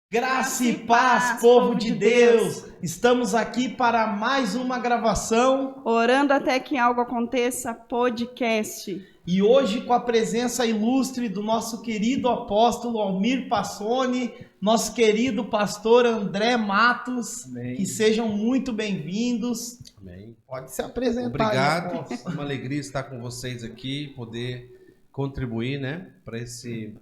Graça e paz, povo de Deus! Estamos aqui para mais uma gravação. Orando até que algo aconteça, podcast. E hoje com a presença ilustre do nosso querido apóstolo Almir Passoni, nosso querido pastor André Matos. Amém. Que sejam muito bem-vindos. Amém. Pode se apresentar. Obrigado, é uma alegria estar com vocês aqui, poder contribuir, para esse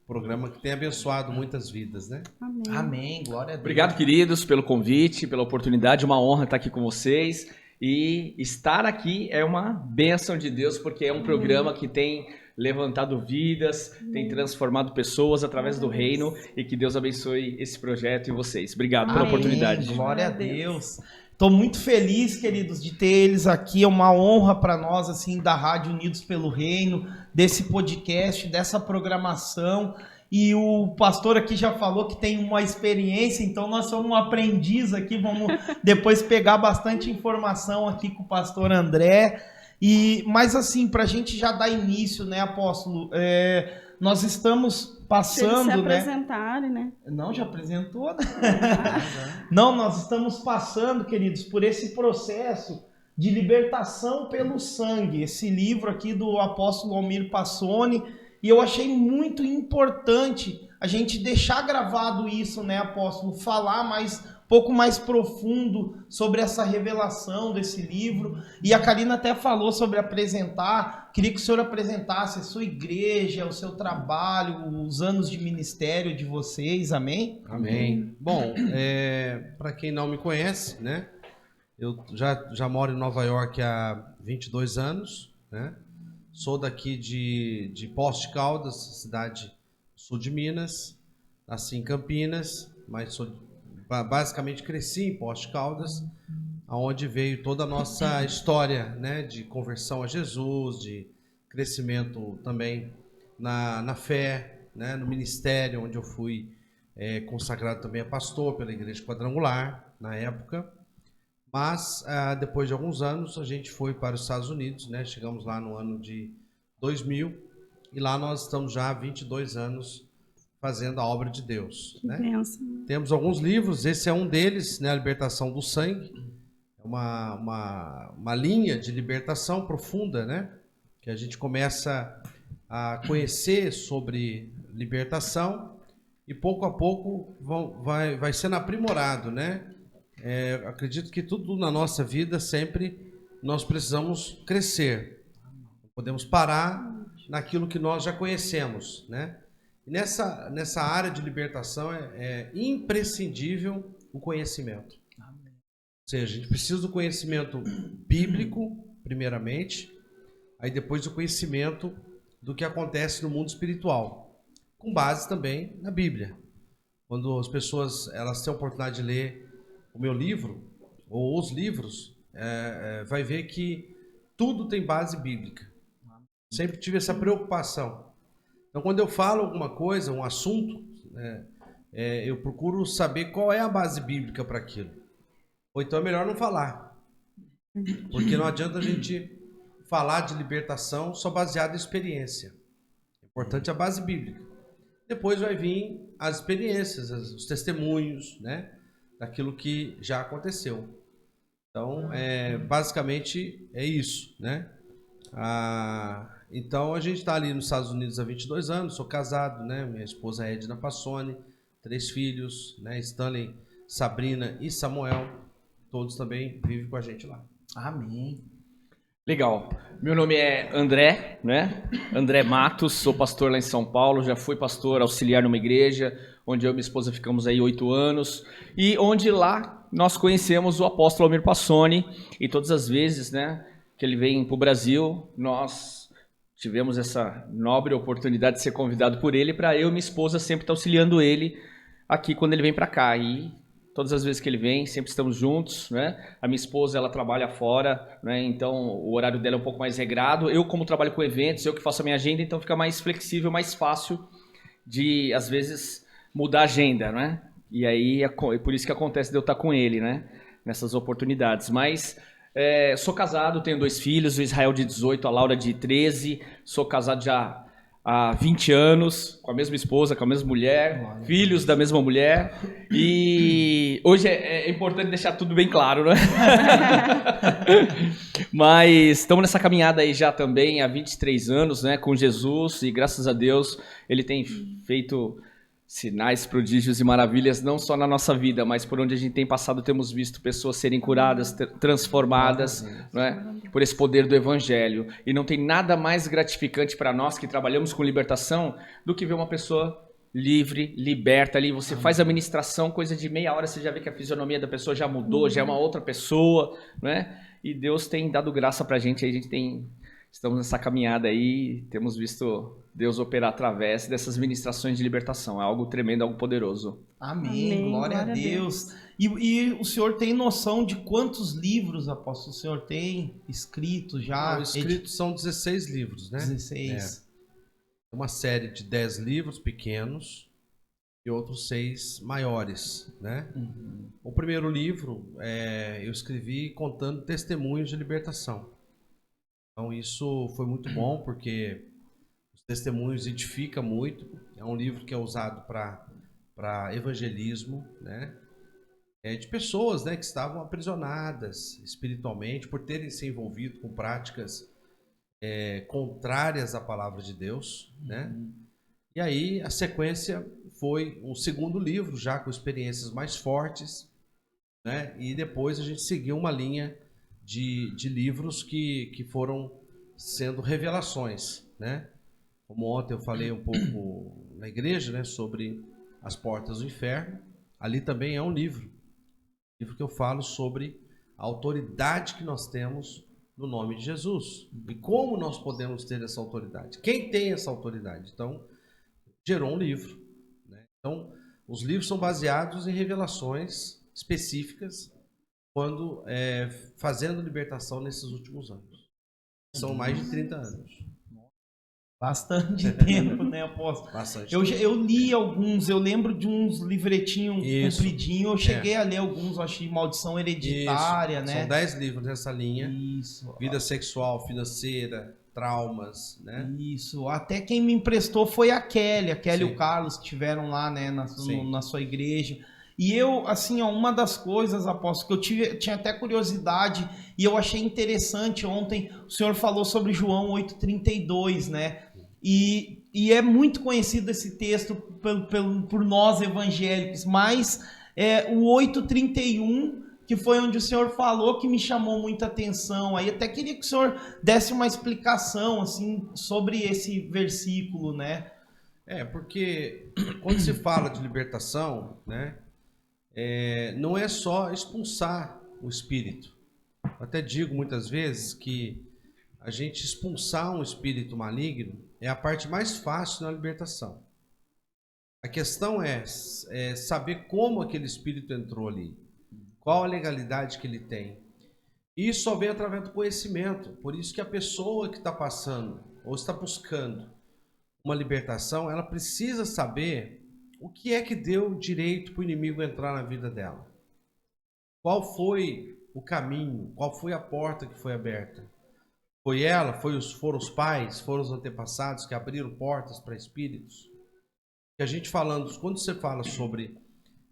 programa que tem abençoado muitas vidas, Amém. Amém, glória a Deus. Obrigado, queridos, pelo convite, pela oportunidade, uma honra estar aqui com vocês. E estar aqui é uma bênção de Deus, porque é um programa que tem levantado vidas, tem transformado pessoas através do reino, e que Deus abençoe esse projeto e vocês. Obrigado pela Amém. oportunidade. Glória a Deus. Estou muito feliz, queridos, de ter eles aqui. É uma honra para nós, assim, da Rádio Unidos pelo Reino, desse podcast, dessa programação. E o pastor aqui já falou que tem uma experiência, então nós somos um aprendiz aqui. Vamos depois pegar bastante informação aqui com o pastor André. Mas assim, para a gente já dar início, né, apóstolo? Nós estamos passando, Se apresentarem, né? Não, já apresentou, né? Não, nós estamos passando, queridos, por esse processo de libertação pelo sangue. Esse livro aqui do apóstolo Almir Passoni. E eu achei muito importante a gente deixar gravado isso, né, apóstolo? Falar um pouco mais profundo sobre essa revelação desse livro. E a Karina até falou sobre apresentar. Queria que o senhor apresentasse a sua igreja, o seu trabalho, os anos de ministério de vocês. Amém? Amém. Bom, para quem não me conhece, eu já moro em Nova York há 22 anos, Sou daqui de Poços de Caldas, cidade sul de Minas. Nasci em Campinas, mas basicamente cresci em Poços de Caldas, onde veio toda a nossa história, de conversão a Jesus, de crescimento também na fé, no ministério, onde eu fui consagrado também a pastor pela Igreja Quadrangular, na época. Mas, depois de alguns anos, a gente foi para os Estados Unidos, Chegamos lá no ano de 2000 e lá nós estamos já há 22 anos fazendo a obra de Deus. Que bênção. Temos alguns livros, esse é um deles, A Libertação do Sangue. É uma linha de libertação profunda, que a gente começa a conhecer sobre libertação e pouco a pouco vai sendo aprimorado, Acredito que tudo na nossa vida sempre nós precisamos crescer. Não podemos parar naquilo que nós já conhecemos, E nessa área de libertação é imprescindível o conhecimento. Ou seja, a gente precisa do conhecimento bíblico, primeiramente, aí depois o conhecimento do que acontece no mundo espiritual, com base também na Bíblia. Quando as pessoas elas têm a oportunidade de ler o meu livro, ou os livros, vai ver que tudo tem base bíblica. Sempre tive essa preocupação. Então, quando eu falo alguma coisa, um assunto, eu procuro saber qual é a base bíblica para aquilo. Ou então é melhor não falar. Porque não adianta a gente falar de libertação só baseado em experiência. É importante a base bíblica. Depois vai vir as experiências, os testemunhos, daquilo que já aconteceu. Então, basicamente é isso, Então, a gente está ali nos Estados Unidos há 22 anos, sou casado, Minha esposa é Edna Passoni, 3 filhos, Stanley, Sabrina e Samuel, todos também vivem com a gente lá. Amém. Legal. Meu nome é André, André Matos, sou pastor lá em São Paulo, já fui pastor auxiliar numa igreja, onde eu e minha esposa ficamos aí 8 anos, e onde lá nós conhecemos o apóstolo Almir Passoni, e todas as vezes, que ele vem para o Brasil, nós tivemos essa nobre oportunidade de ser convidado por ele, para eu e minha esposa sempre estar auxiliando ele aqui quando ele vem para cá, e todas as vezes que ele vem, sempre estamos juntos, A minha esposa, ela trabalha fora, então o horário dela é um pouco mais regrado. Eu, como trabalho com eventos, eu que faço a minha agenda, então fica mais flexível, mais fácil de, às vezes, mudar a agenda, E aí é por isso que acontece de eu estar com ele, Nessas oportunidades. Mas sou casado, tenho 2 filhos, o Israel de 18, a Laura de 13. Sou casado já há 20 anos, com a mesma esposa, com a mesma mulher, filhos da mesma mulher. E hoje é importante deixar tudo bem claro, né? Mas estamos nessa caminhada aí já também há 23 anos, né, com Jesus, e graças a Deus Ele tem feito sinais, prodígios e maravilhas, não só na nossa vida, mas por onde a gente tem passado, temos visto pessoas serem curadas, transformadas, né, por esse poder do Evangelho. E não tem nada mais gratificante para nós que trabalhamos com libertação do que ver uma pessoa livre, liberta ali. Você faz a ministração, coisa de meia hora, você já vê que a fisionomia da pessoa já mudou, já é uma outra pessoa, né? E Deus tem dado graça pra gente, aí a gente tem... Estamos nessa caminhada aí, temos visto Deus operar através dessas ministrações de libertação. É algo tremendo, algo poderoso. Amém, glória a Deus. E o senhor tem noção de quantos livros, apóstolo, o senhor tem escrito já? Escritos são 16 livros, né? 16. Uma série de 10 livros pequenos e outros 6 maiores, né? O primeiro livro eu escrevi contando testemunhos de libertação. Então isso foi muito bom porque os testemunhos edificam muito. É um livro que é usado para evangelismo, né? De pessoas, né, que estavam aprisionadas espiritualmente por terem se envolvido com práticas contrárias à palavra de Deus, né? E aí a sequência foi um segundo livro já com experiências mais fortes, né? E depois a gente seguiu uma linha de livros que foram sendo revelações, né? Como ontem eu falei um pouco na igreja, né, sobre as portas do inferno. Ali também é um livro que eu falo sobre a autoridade que nós temos no nome de Jesus e como nós podemos ter essa autoridade. Quem tem essa autoridade? Então, gerou um livro, né? Então, os livros são baseados em revelações específicas quando fazendo libertação nesses últimos anos. São mais de 30 anos. Bastante tempo, né, apóstolo? Bastante. Eu li alguns, eu lembro de uns livretinhos compridinhos, eu cheguei a ler alguns, eu achei Maldição Hereditária, né? São 10 livros nessa linha. Isso. Vida sexual, financeira, traumas, né? Isso. Até quem me emprestou foi a Kelly e Sim. o Carlos, que estiveram lá, né, na sua igreja. E eu, assim, ó, uma das coisas, apóstolo, que eu tinha até curiosidade e eu achei interessante ontem, o senhor falou sobre João 8,32, né? E é muito conhecido esse texto por nós evangélicos, mas o 8,31, que foi onde o senhor falou, que me chamou muita atenção. Aí até queria que o senhor desse uma explicação, assim, sobre esse versículo, né? Porque quando se fala de libertação, né, não é só expulsar o espírito. Eu até digo muitas vezes que a gente expulsar um espírito maligno é a parte mais fácil na libertação. A questão é saber como aquele espírito entrou ali, qual a legalidade que ele tem. E isso só vem através do conhecimento. Por isso que a pessoa que está passando ou está buscando uma libertação, ela precisa saber o que é que deu direito para o inimigo entrar na vida dela. Qual foi o caminho, qual foi a porta que foi aberta. Foi ela, foram os pais, foram os antepassados que abriram portas para espíritos. E a gente falando, quando você fala sobre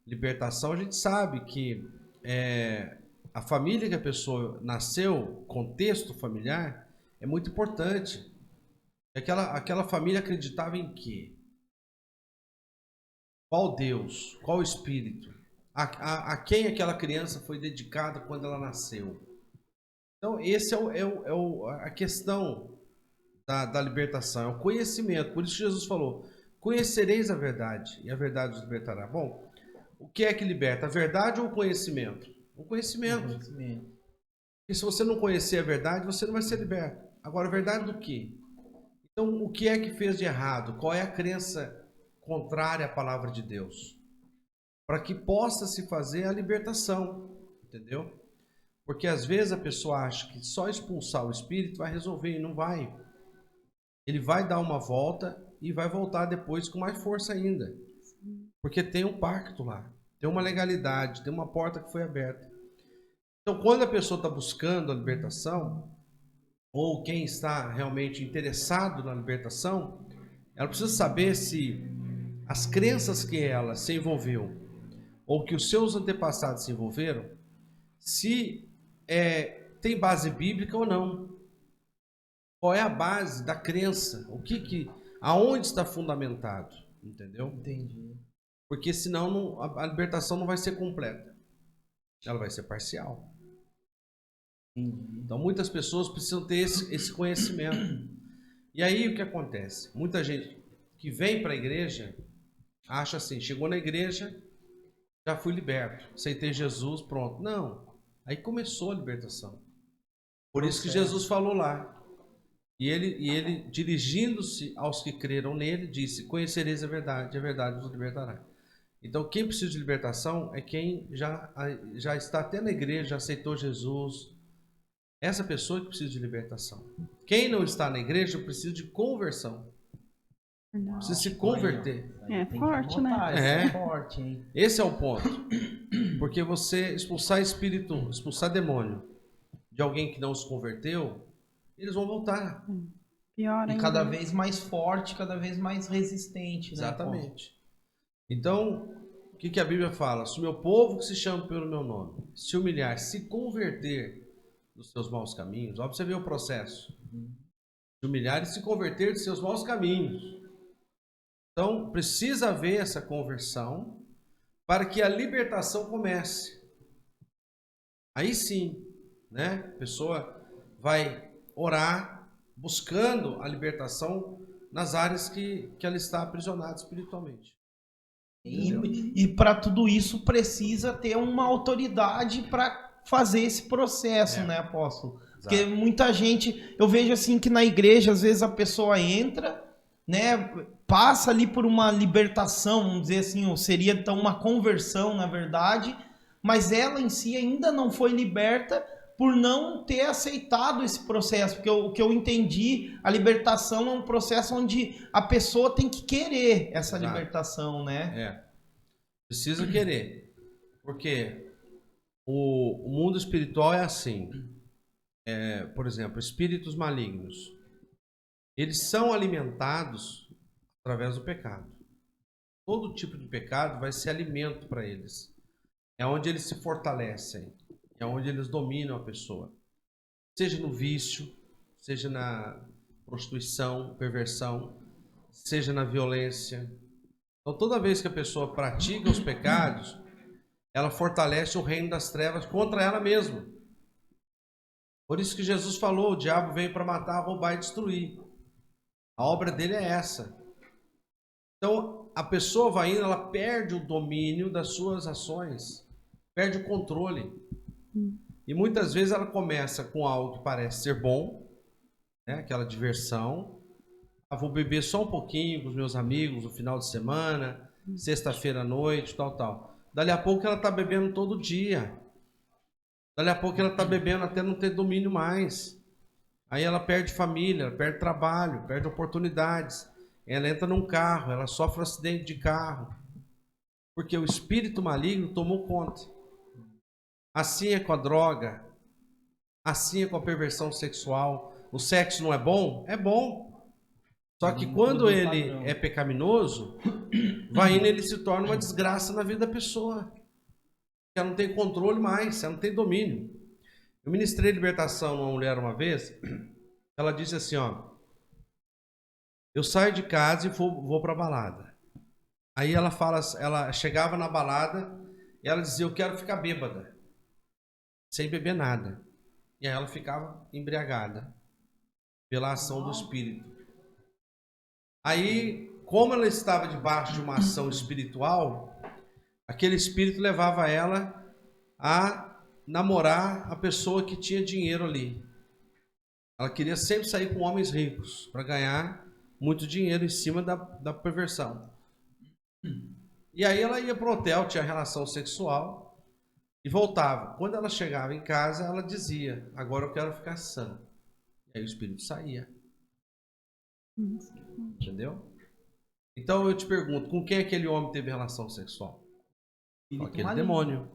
libertação, a gente sabe que a família que a pessoa nasceu, contexto familiar, é muito importante. Aquela família acreditava em quê? Qual Deus? Qual Espírito? A quem aquela criança foi dedicada quando ela nasceu? Então, esse a questão da libertação, é o conhecimento. Por isso Jesus falou, conhecereis a verdade, e a verdade os libertará. Bom, o que é que liberta? A verdade ou o conhecimento? O conhecimento. Porque se você não conhecer a verdade, você não vai ser liberto. Agora, a verdade do quê? Então, o que é que fez de errado? Qual é a crença contrária à palavra de Deus? Para que possa se fazer a libertação, entendeu? Porque às vezes a pessoa acha que só expulsar o espírito vai resolver, e não vai. Ele vai dar uma volta e vai voltar depois com mais força ainda. Porque tem um pacto lá, tem uma legalidade, tem uma porta que foi aberta. Então, quando a pessoa está buscando a libertação, ou quem está realmente interessado na libertação, Ela precisa saber se as crenças que ela se envolveu ou que os seus antepassados se envolveram, se tem base bíblica ou não. Qual é a base da crença? Aonde está fundamentado? Entendeu? Entendi. Porque senão a libertação não vai ser completa. Ela vai ser parcial. Então muitas pessoas precisam ter esse conhecimento. E aí o que acontece? Muita gente que vem para a igreja acha assim, chegou na igreja, já fui liberto, aceitei Jesus, pronto. Não, aí começou a libertação. Por isso que Jesus falou lá. E ele dirigindo-se aos que creram nele, disse, conhecereis a verdade vos libertará. Então quem precisa de libertação é quem já está até na igreja, já aceitou Jesus. Essa pessoa que precisa de libertação. Quem não está na igreja precisa de conversão. Precisa se converter. É forte, né? É forte, hein? Esse é o ponto. Porque você expulsar espírito, expulsar demônio de alguém que não se converteu, eles vão voltar. Pior ainda. E cada vez mais forte, cada vez mais resistente, né? Exatamente. Então, o que a Bíblia fala? Se o meu povo que se chama pelo meu nome se humilhar, se converter dos seus maus caminhos, ó, pra você ver o processo. Se humilhar e se converter dos seus maus caminhos. Então, precisa haver essa conversão para que a libertação comece. Aí sim, né? A pessoa vai orar buscando a libertação nas áreas que ela está aprisionada espiritualmente. E para tudo isso precisa ter uma autoridade para fazer esse processo, né, apóstolo? Exato. Porque muita gente, eu vejo assim que na igreja, às vezes a pessoa entra, né, passa ali por uma libertação, vamos dizer assim, ou seria então uma conversão, na verdade, mas ela em si ainda não foi liberta por não ter aceitado esse processo, porque o que eu entendi, a libertação é um processo onde a pessoa tem que querer essa libertação, né? Precisa querer, porque o mundo espiritual é assim, por exemplo, espíritos malignos, eles são alimentados através do pecado. Todo tipo de pecado vai ser alimento para eles. É onde eles se fortalecem, é onde eles dominam a pessoa. Seja no vício, seja na prostituição, perversão, seja na violência. Então toda vez que a pessoa pratica os pecados, ela fortalece o reino das trevas contra ela mesma. Por isso que Jesus falou, o diabo veio para matar, roubar e destruir. A obra dele é essa. Então, a pessoa vai indo, ela perde o domínio das suas ações, perde o controle. E muitas vezes ela começa com algo que parece ser bom, né? Aquela diversão. Ah, vou beber só um pouquinho com os meus amigos no final de semana, sexta-feira à noite, tal. Dali a pouco ela está bebendo todo dia. Dali a pouco ela está bebendo até não ter domínio mais. Aí ela perde família, ela perde trabalho, perde oportunidades. Ela entra num carro, ela sofre um acidente de carro. Porque o espírito maligno tomou conta. Assim é com a droga. Assim é com a perversão sexual. O sexo não é bom? É bom. Só que quando ele é pecaminoso, vai indo, ele se torna uma desgraça na vida da pessoa. Ela não tem controle mais, ela não tem domínio. Eu ministrei libertação numa mulher uma vez, ela disse assim, ó, eu saio de casa e vou pra balada. Aí ela chegava na balada e ela dizia, eu quero ficar bêbada, sem beber nada. E aí ela ficava embriagada pela ação do espírito. Aí, como ela estava debaixo de uma ação espiritual, aquele espírito levava ela a namorar a pessoa que tinha dinheiro ali. Ela queria sempre sair com homens ricos para ganhar muito dinheiro em cima da perversão. E aí ela ia para o hotel, tinha relação sexual e voltava. Quando ela chegava em casa, ela dizia, agora eu quero ficar sã. E aí o espírito saía. Entendeu? Então eu te pergunto, com quem aquele homem teve relação sexual? Com aquele demônio.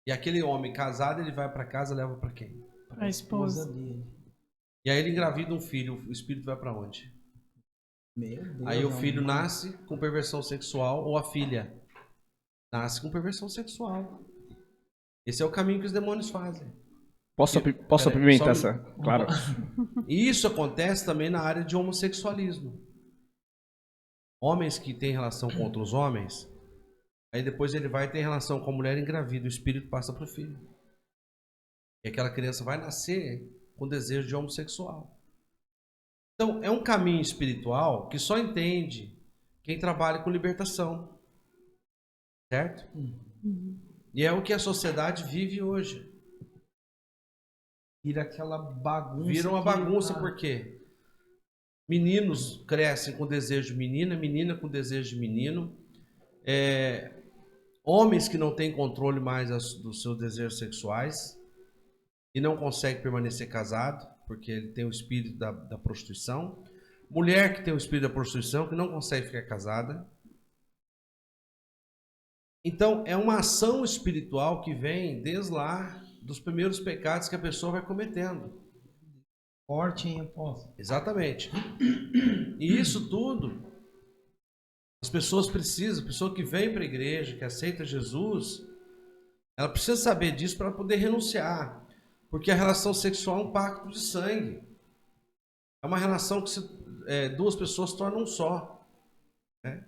E aquele homem casado, ele vai para casa, leva para quem? Para a esposa dele. E aí ele engravida um filho, o espírito vai para onde? Meu Deus, Aí o filho nasce com perversão sexual ou a filha nasce com perversão sexual. Esse é o caminho que os demônios fazem. Posso Peraí, apimentar só essa? Claro. E isso acontece também na área de homossexualismo. Homens que têm relação com outros homens, aí depois ele vai ter relação com a mulher engravida, o espírito passa para o filho. E aquela criança vai nascer com desejo de homossexual. Então, é um caminho espiritual que só entende quem trabalha com libertação. Certo? E é o que a sociedade vive hoje. Vira aquela bagunça. Vira uma bagunça, por quê? Meninos crescem com desejo de menina, menina com desejo de menino. Homens que não têm controle mais dos seus desejos sexuais e não conseguem permanecer casado, porque ele tem o espírito da prostituição. Mulher que tem o espírito da prostituição, que não consegue ficar casada. Então, é uma ação espiritual que vem desde lá dos primeiros pecados que a pessoa vai cometendo. Forte, hein, apóstolo? Exatamente. E isso tudo, as pessoas precisam, a pessoa que vem para a igreja, que aceita Jesus, ela precisa saber disso para poder renunciar. Porque a relação sexual é um pacto de sangue. É uma relação que duas pessoas se tornam um só. Né?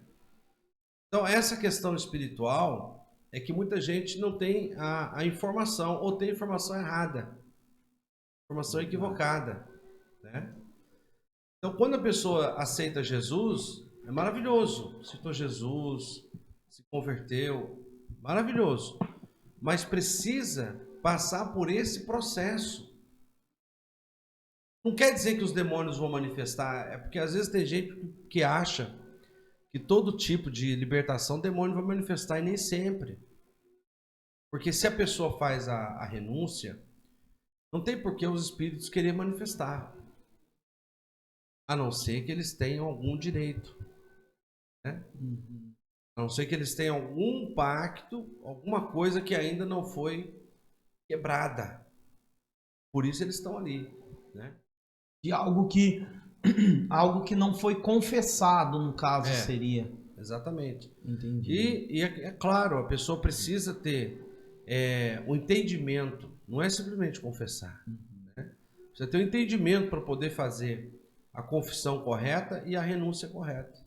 Então, essa questão espiritual é que muita gente não tem a informação, ou tem informação errada. Informação equivocada. Né? Então, quando a pessoa aceita Jesus, é maravilhoso. Aceitou Jesus, se converteu, maravilhoso. Mas precisa passar por esse processo. Não quer dizer que os demônios vão manifestar, é porque às vezes tem gente que acha que todo tipo de libertação o demônio vai manifestar, e nem sempre. Porque se a pessoa faz a renúncia, não tem por que os espíritos querer manifestar. A não ser que eles tenham algum direito. Né? A não ser que eles tenham algum pacto, alguma coisa que ainda não foi quebrada. Por isso eles estão ali. Né? De algo que não foi confessado, no caso, seria. Exatamente. Entendi. E é claro, a pessoa precisa ter o entendimento. Não é simplesmente confessar. Né? Precisa ter um entendimento para poder fazer a confissão correta e a renúncia correta.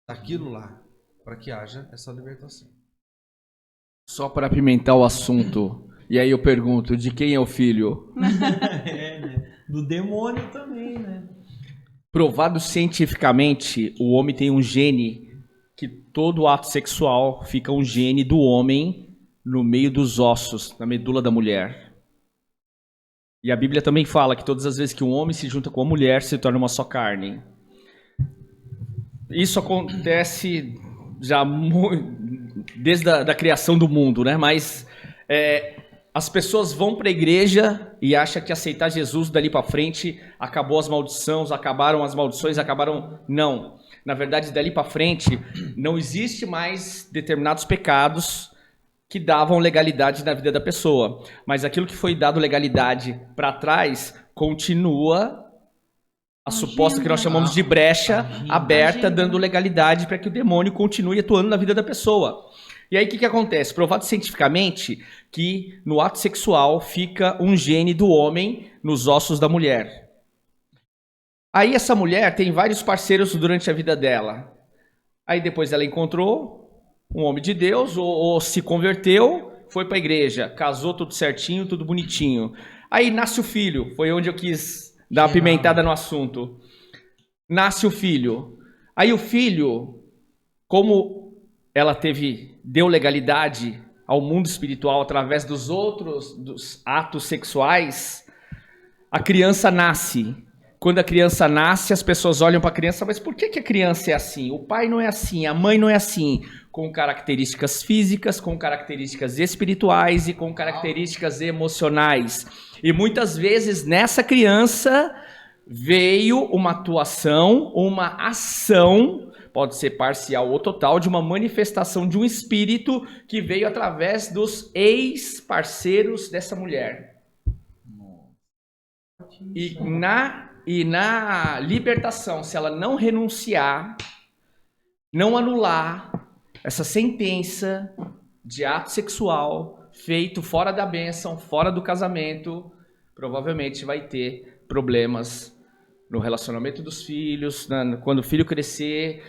Daquilo lá, para que haja essa libertação. Só para apimentar o assunto. E aí eu pergunto, de quem é o filho? Né? Do demônio também, né? Provado cientificamente, o homem tem um gene que todo ato sexual fica um gene do homem no meio dos ossos, na medula da mulher. E a Bíblia também fala que todas as vezes que um homem se junta com a mulher, se torna uma só carne. Isso acontece já desde a criação do mundo, né? Mas as pessoas vão para a igreja e acham que aceitar Jesus dali para frente acabou as maldições, acabaram as maldições, acabaram... Não. Na verdade, dali para frente, não existe mais determinados pecados que davam legalidade na vida da pessoa. Mas aquilo que foi dado legalidade para trás, continua a suposta que nós chamamos de brecha aberta, dando legalidade para que o demônio continue atuando na vida da pessoa. E aí o que acontece? Provado cientificamente que no ato sexual fica um gene do homem nos ossos da mulher. Aí essa mulher tem vários parceiros durante a vida dela. Aí depois ela encontrou um homem de Deus, ou se converteu, foi para a igreja, casou tudo certinho, tudo bonitinho. Aí nasce o filho, foi onde eu quis dar uma pimentada no assunto. Nasce o filho. Aí o filho, como ela deu legalidade ao mundo espiritual através dos atos sexuais, a criança nasce. Quando a criança nasce, as pessoas olham para a criança, mas por que a criança é assim? O pai não é assim, a mãe não é assim. Com características físicas, com características espirituais e com características emocionais. E muitas vezes nessa criança veio uma atuação, uma ação, pode ser parcial ou total, de uma manifestação de um espírito que veio através dos ex-parceiros dessa mulher. E na E na libertação, se ela não renunciar, não anular essa sentença de ato sexual feito fora da bênção, fora do casamento, provavelmente vai ter problemas no relacionamento dos filhos, quando o filho crescer,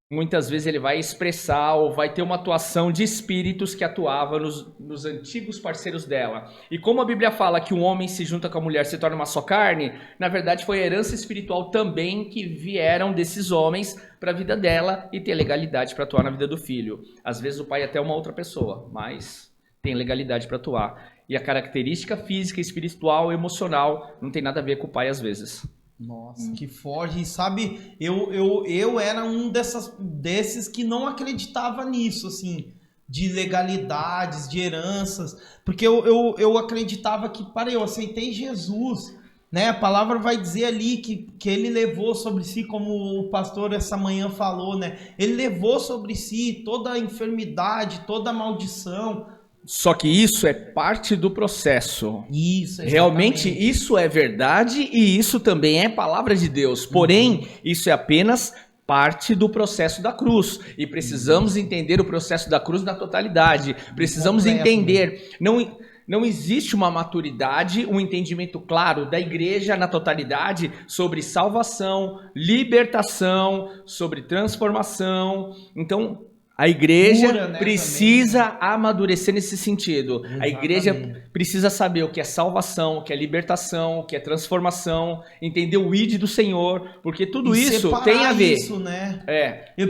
muitas vezes ele vai expressar ou vai ter uma atuação de espíritos que atuava nos antigos parceiros dela. E como a Bíblia fala que um homem se junta com a mulher, se torna uma só carne, na verdade foi a herança espiritual também que vieram desses homens para a vida dela e ter legalidade para atuar na vida do filho. Às vezes o pai é até uma outra pessoa, mas tem legalidade para atuar. E a característica física, espiritual, emocional não tem nada a ver com o pai às vezes. Nossa, que forte. E sabe, eu era um desses que não acreditava nisso, assim, de legalidades, de heranças, porque eu acreditava que, eu aceitei Jesus, né? A palavra vai dizer ali que ele levou sobre si, como o pastor essa manhã falou, né? Ele levou sobre si toda a enfermidade, toda a maldição. Só que isso é parte do processo. Isso, exatamente. Realmente isso é verdade e isso também é palavra de Deus. Porém, isso é apenas parte do processo da cruz. E precisamos entender o processo da cruz na totalidade. Precisamos entender. Não existe uma maturidade, um entendimento claro da igreja na totalidade sobre salvação, libertação, sobre transformação. Então, a igreja Cura, né, precisa também, né? amadurecer nesse sentido. Exatamente. A igreja precisa saber o que é salvação, o que é libertação, o que é transformação, entender o id do Senhor, porque tudo isso tem a ver. Isso, né?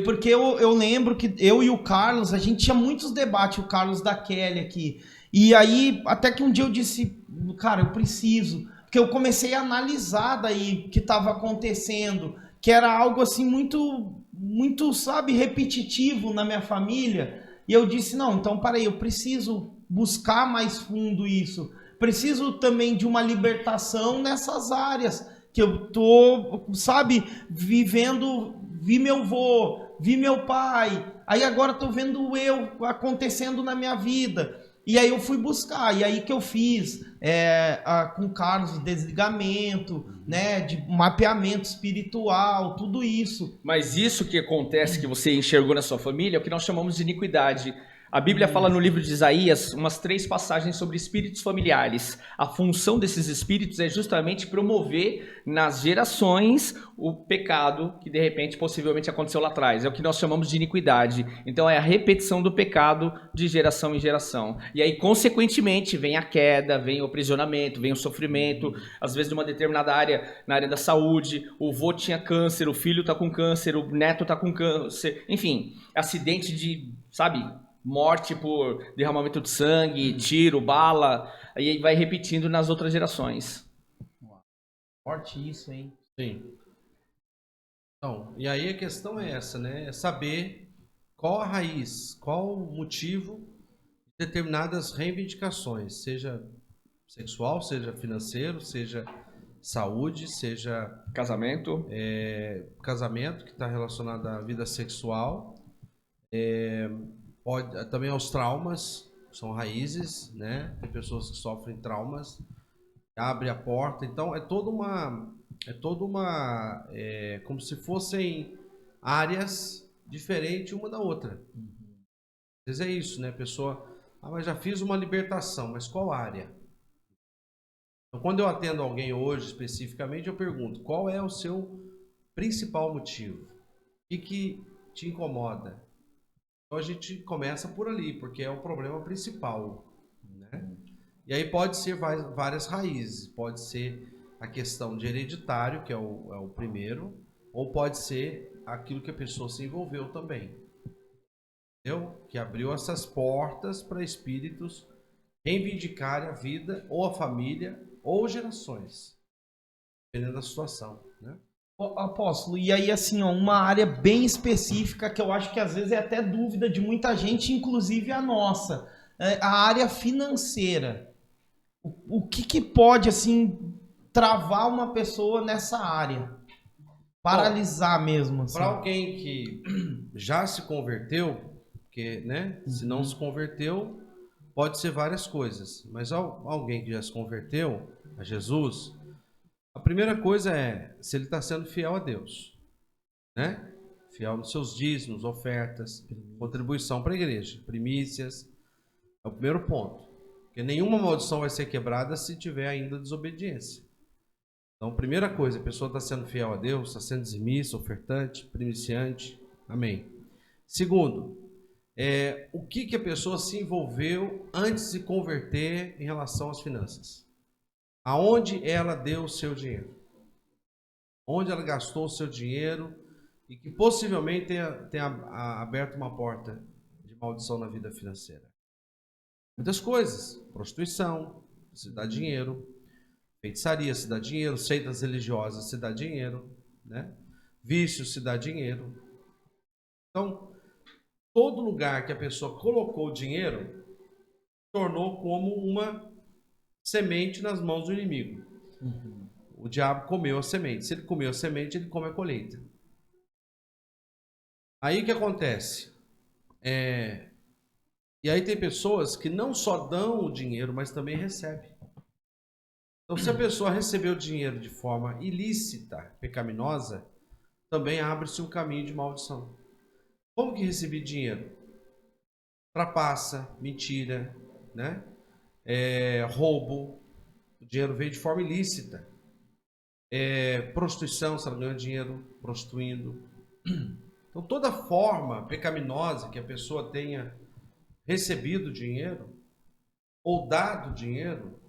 Porque eu lembro que eu e o Carlos, a gente tinha muitos debates, o Carlos da Kelly aqui. E aí, até que um dia eu disse, cara, eu preciso. Porque eu comecei a analisar daí o que estava acontecendo, que era algo assim muito, sabe, repetitivo na minha família. E eu disse, não, então peraí, eu preciso buscar mais fundo isso. Preciso também de uma libertação nessas áreas que eu tô, sabe, vivendo, vi meu avô, vi meu pai, aí agora tô vendo eu acontecendo na minha vida. E aí eu fui buscar, e aí que eu fiz com o Carlos desligamento, né, de mapeamento espiritual, tudo isso. Mas isso que acontece, que você enxergou na sua família, é o que nós chamamos de iniquidade. A Bíblia fala no livro de Isaías umas 3 passagens sobre espíritos familiares. A função desses espíritos é justamente promover nas gerações o pecado que de repente possivelmente aconteceu lá atrás. É o que nós chamamos de iniquidade. Então é a repetição do pecado de geração em geração. E aí consequentemente vem a queda, vem o aprisionamento, vem o sofrimento. Às vezes numa determinada área, na área da saúde, o vô tinha câncer, o filho está com câncer, o neto está com câncer. Enfim, acidente de, sabe, morte por derramamento de sangue, tiro, bala, aí vai repetindo nas outras gerações. Forte isso, hein? Sim. Então, e aí a questão é essa, né? É saber qual a raiz, qual o motivo de determinadas reivindicações, seja sexual, seja financeiro, seja saúde, seja Casamento. Casamento, que está relacionado à vida sexual, pode também aos traumas, são raízes, né? Tem pessoas que sofrem traumas, abre a porta, então é toda uma como se fossem áreas diferentes uma da outra. Às vezes é isso, né? A pessoa, mas já fiz uma libertação, mas qual área? Então, quando eu atendo alguém hoje especificamente, eu pergunto, qual é o seu principal motivo? O que te incomoda? Então a gente começa por ali, porque é o problema principal, né? E aí pode ser várias raízes, pode ser a questão de hereditário, que é o primeiro, ou pode ser aquilo que a pessoa se envolveu também, entendeu? Que abriu essas portas para espíritos reivindicarem a vida, ou a família, ou gerações, dependendo da situação, né? Apóstolo, e aí assim, ó, uma área bem específica que eu acho que às vezes é até dúvida de muita gente, inclusive a nossa, a área financeira. O que pode, assim, travar uma pessoa nessa área? Paralisar mesmo, assim. Para alguém que já se converteu, porque, né, se não se converteu, pode ser várias coisas, mas alguém que já se converteu a Jesus, A primeira coisa é se ele está sendo fiel a Deus, né? Fiel nos seus dízimos, ofertas, contribuição para a igreja, primícias. É o primeiro ponto. Porque nenhuma maldição vai ser quebrada se tiver ainda desobediência. Então, primeira coisa, a pessoa está sendo fiel a Deus, está sendo dizimista, ofertante, primiciante. Amém. Segundo, o que a pessoa se envolveu antes de se converter em relação às finanças? Aonde ela deu o seu dinheiro? Onde ela gastou o seu dinheiro e que possivelmente tenha aberto uma porta de maldição na vida financeira? Muitas coisas. Prostituição, se dá dinheiro. Feitiçaria, se dá dinheiro. Seitas religiosas, se dá dinheiro. Né? Vício, se dá dinheiro. Então, todo lugar que a pessoa colocou dinheiro, tornou como uma semente nas mãos do inimigo. O diabo comeu a semente. Se ele comeu a semente, ele come a colheita. Aí o que acontece? E aí tem pessoas que não só dão o dinheiro, mas também recebem. Então, se a pessoa recebeu dinheiro de forma ilícita, pecaminosa, também abre-se um caminho de maldição. Como que recebi dinheiro? Trapaça, mentira, né? Roubo. O dinheiro veio de forma ilícita. Prostituição, se ela ganhou dinheiro prostituindo. Então, toda forma pecaminosa que a pessoa tenha recebido dinheiro ou dado dinheiro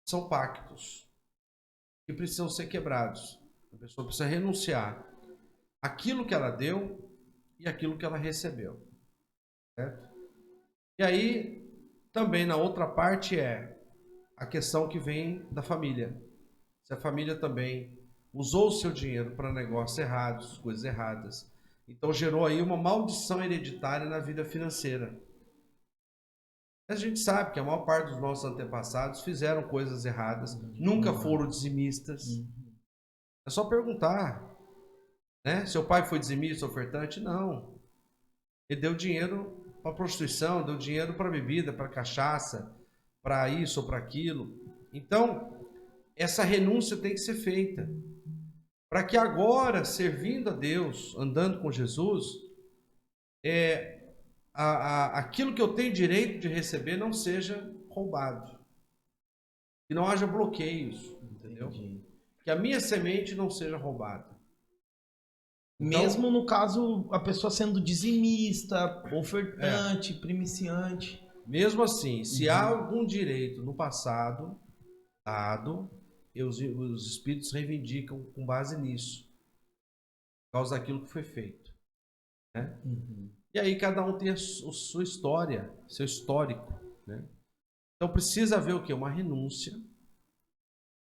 são pactos que precisam ser quebrados. A pessoa precisa renunciar àquilo que ela deu e àquilo que ela recebeu. Certo? E aí, também na outra parte a questão que vem da família. Se a família também usou o seu dinheiro para negócios errados, coisas erradas, então gerou aí uma maldição hereditária na vida financeira. A gente sabe que a maior parte dos nossos antepassados fizeram coisas erradas, nunca foram dizimistas. É só perguntar, né? Seu pai foi dizimista, ofertante? Não. Ele deu dinheiro para prostituição, deu dinheiro para bebida, para cachaça, para isso ou para aquilo. Então, essa renúncia tem que ser feita. Para que agora, servindo a Deus, andando com Jesus, aquilo que eu tenho direito de receber não seja roubado. Que não haja bloqueios, entendeu? Que a minha semente não seja roubada. Então, mesmo no caso, a pessoa sendo dizimista, ofertante, primiciante. Mesmo assim, se há algum direito no passado dado, os espíritos reivindicam com base nisso, por causa daquilo que foi feito. Né? E aí cada um tem a sua história, seu histórico. Né? Então precisa haver o quê? Uma renúncia.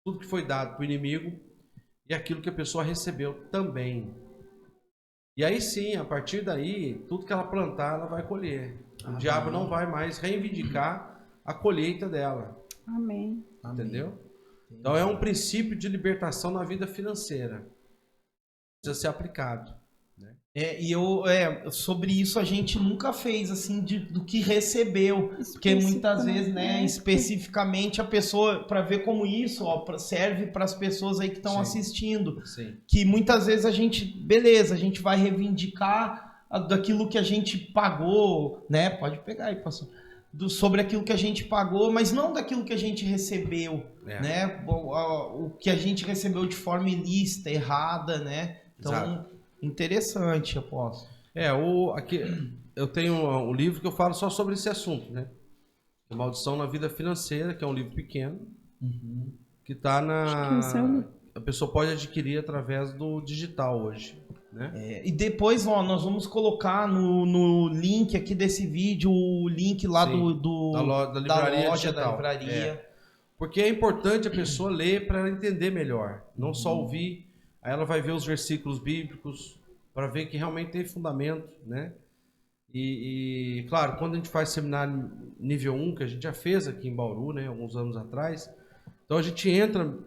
Tudo que foi dado para o inimigo e aquilo que a pessoa recebeu também. E aí sim, a partir daí, tudo que ela plantar, ela vai colher. O diabo não vai mais reivindicar a colheita dela. Amém. Entendeu? Então é um princípio de libertação na vida financeira. Precisa ser aplicado. Né? Sobre isso a gente nunca fez assim do que recebeu, porque muitas vezes, né, especificamente a pessoa, para ver como isso serve para as pessoas aí que estão assistindo, que muitas vezes a gente vai reivindicar daquilo que a gente pagou, né? Pode pegar aí, pastor. Sobre aquilo que a gente pagou, mas não daquilo que a gente recebeu, né? O que a gente recebeu de forma ilícita, errada, né? Então, exato. Interessante, apóstolo. Aqui, eu tenho um livro que eu falo só sobre esse assunto, né? Maldição na Vida Financeira, que é um livro pequeno, que está a pessoa pode adquirir através do digital hoje. Né? E depois, nós vamos colocar no link aqui desse vídeo o link lá da livraria loja digital. Da livraria. Porque é importante a pessoa ler para ela entender melhor, não só ouvir. Aí ela vai ver os versículos bíblicos para ver que realmente tem fundamento, né? E claro, quando a gente faz seminário nível 1, que a gente já fez aqui em Bauru, né, alguns anos atrás, então a gente entra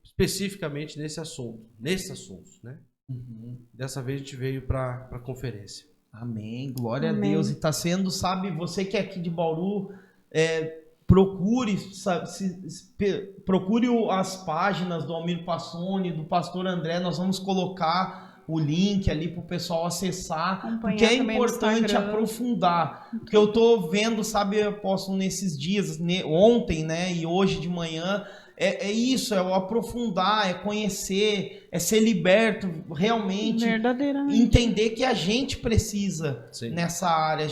especificamente nesses assuntos, né? Dessa vez a gente veio para a conferência. Amém, glória a Deus. E está sendo, sabe, você que é aqui de Bauru, procure as páginas do Almir Passoni, do pastor André, nós vamos colocar o link ali para o pessoal acessar, porque é importante aprofundar, porque eu tô vendo, sabe, apóstolo, nesses dias, ontem, né, e hoje de manhã, é isso, é o aprofundar, é conhecer, é ser liberto, realmente entender que a gente precisa nessa área,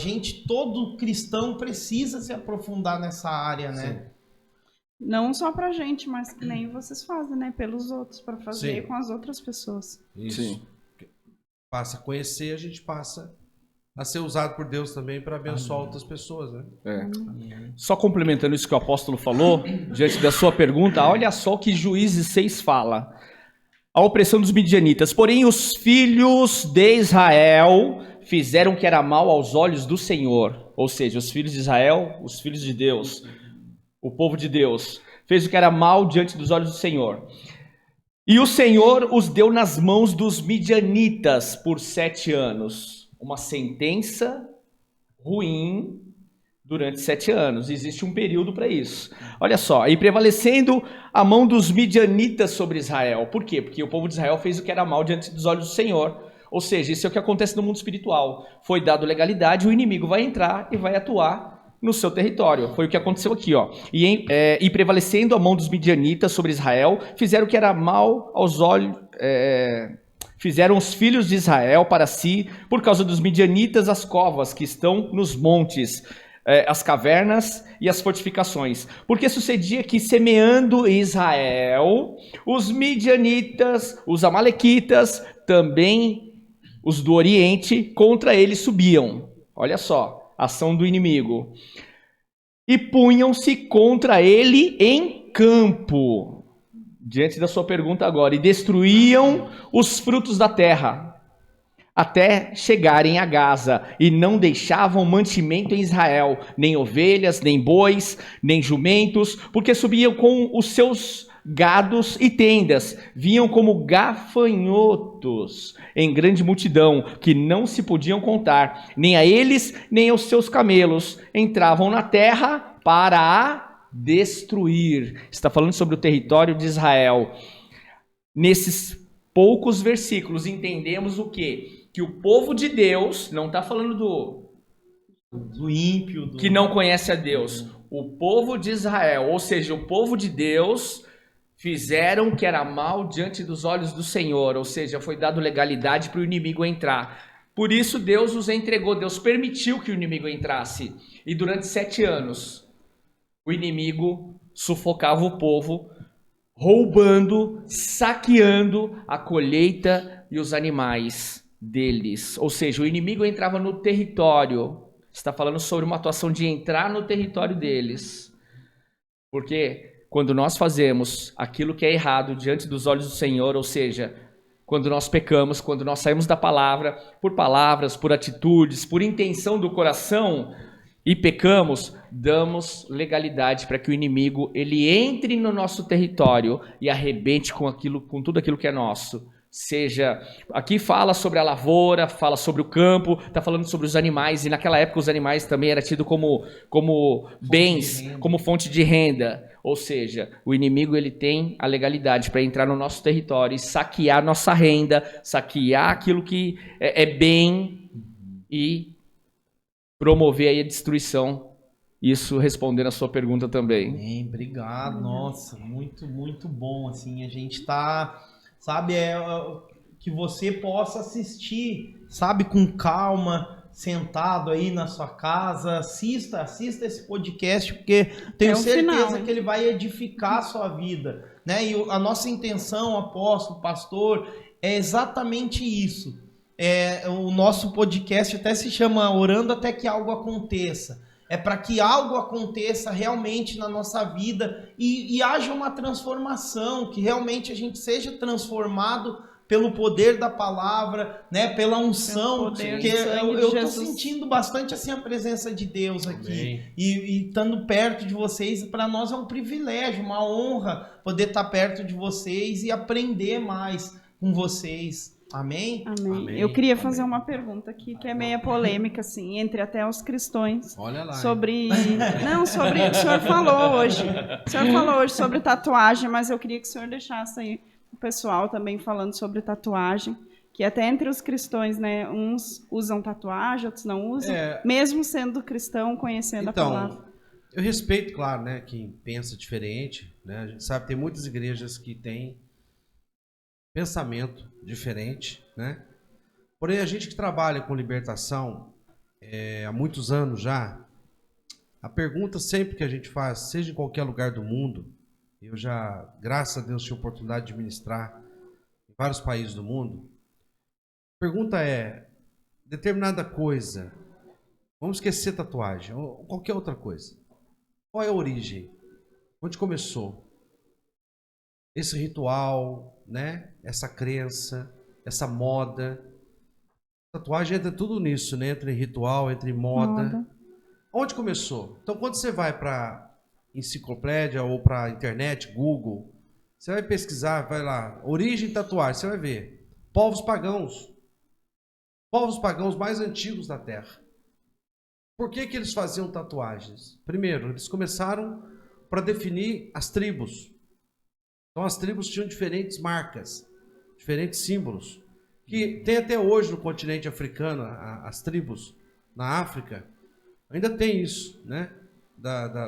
todo cristão precisa se aprofundar nessa área, né? Sim. Não só pra gente, mas que nem vocês fazem, né? Pelos outros, para fazer com as outras pessoas. Isso. Sim. Passa a conhecer, a gente passa a ser usado por Deus também para abençoar outras pessoas, né? Só complementando isso que o apóstolo falou, diante da sua pergunta, olha só o que Juízes 6 fala. A opressão dos midianitas. Porém, os filhos de Israel fizeram o que era mal aos olhos do Senhor. Ou seja, os filhos de Israel, os filhos de Deus, o povo de Deus, fez o que era mal diante dos olhos do Senhor. E o Senhor os deu nas mãos dos midianitas por 7 anos. Uma sentença ruim durante 7 anos. Existe um período para isso. Olha só, e prevalecendo a mão dos midianitas sobre Israel. Por quê? Porque o povo de Israel fez o que era mal diante dos olhos do Senhor. Ou seja, isso é o que acontece no mundo espiritual. Foi dado legalidade, o inimigo vai entrar e vai atuar no seu território. Foi o que aconteceu aqui, ó. E prevalecendo a mão dos midianitas sobre Israel, fizeram o que era mal aos olhos... Fizeram os filhos de Israel para si, por causa dos midianitas, as covas que estão nos montes, as cavernas e as fortificações. Porque sucedia que, semeando Israel, os midianitas, os amalequitas, também os do Oriente, contra ele subiam. Olha só. Ação do inimigo, e punham-se contra ele em campo, diante da sua pergunta agora, e destruíam os frutos da terra, até chegarem a Gaza, e não deixavam mantimento em Israel, nem ovelhas, nem bois, nem jumentos, porque subiam com os seus gados e tendas, vinham como gafanhotos em grande multidão, que não se podiam contar, nem a eles, nem aos seus camelos, entravam na terra para a destruir. Está falando sobre o território de Israel. Nesses poucos versículos entendemos o quê? Que o povo de Deus, não está falando do ímpio, que não conhece a Deus, o povo de Israel, ou seja, o povo de Deus, fizeram o que era mal diante dos olhos do Senhor, ou seja, foi dado legalidade para o inimigo entrar. Por isso Deus os entregou, Deus permitiu que o inimigo entrasse. E durante 7 anos, o inimigo sufocava o povo, roubando, saqueando a colheita e os animais deles. Ou seja, o inimigo entrava no território. Está falando sobre uma atuação de entrar no território deles. Porque quando nós fazemos aquilo que é errado diante dos olhos do Senhor, ou seja, quando nós pecamos, quando nós saímos da palavra, por palavras, por atitudes, por intenção do coração, e pecamos, damos legalidade para que o inimigo ele entre no nosso território e arrebente com tudo aquilo que é nosso. Seja, aqui fala sobre a lavoura, fala sobre o campo, está falando sobre os animais, e naquela época os animais também eram tidos como bens, como fonte de renda. Ou seja, o inimigo ele tem a legalidade para entrar no nosso território e saquear nossa renda, saquear aquilo que é bem e promover aí a destruição. Isso respondendo a sua pergunta também. Bem, obrigado, nossa, muito, muito bom, assim, a gente tá, sabe, que você possa assistir, sabe, com calma, sentado aí na sua casa, assista esse podcast, porque tenho certeza que ele vai edificar a sua vida, né, e a nossa intenção, apóstolo, pastor, é exatamente isso. O nosso podcast até se chama Orando Até Que Algo Aconteça. É para que algo aconteça realmente na nossa vida e haja uma transformação, que realmente a gente seja transformado pelo poder da palavra, né, pela unção, porque eu estou sentindo bastante assim a presença de Deus aqui. E estando perto de vocês, para nós é um privilégio, uma honra poder estar perto de vocês e aprender mais com vocês. Amém? Amém. Amém. Eu queria fazer uma pergunta aqui, que é meio polêmica, assim, entre até os cristãos. Olha lá. Sobre. Não, sobre. O senhor falou hoje. O senhor falou hoje sobre tatuagem, mas eu queria que o senhor deixasse aí o pessoal também falando sobre tatuagem. Que até entre os cristãos, né? Uns usam tatuagem, outros não usam. Mesmo sendo cristão, conhecendo a palavra. Eu respeito, claro, né? Quem pensa diferente, né? A gente sabe que tem muitas igrejas que têm pensamento diferente, né? Porém, a gente que trabalha com libertação há muitos anos já, a pergunta sempre que a gente faz, seja em qualquer lugar do mundo, eu já, graças a Deus, tive a oportunidade de ministrar em vários países do mundo, a pergunta é, determinada coisa, vamos esquecer tatuagem, ou qualquer outra coisa, qual é a origem? Onde começou? Esse ritual, né? Essa crença, essa moda. Tatuagem entra tudo nisso, né? Entre ritual, entre moda. Onde começou? Então, quando você vai para enciclopédia ou para internet, Google, você vai pesquisar, vai lá, origem tatuagem, você vai ver. Povos pagãos. Povos pagãos mais antigos da Terra. Por que que eles faziam tatuagens? Primeiro, eles começaram para definir as tribos. Então as tribos tinham diferentes marcas, diferentes símbolos, que tem até hoje no continente africano, as tribos na África, ainda tem isso, né?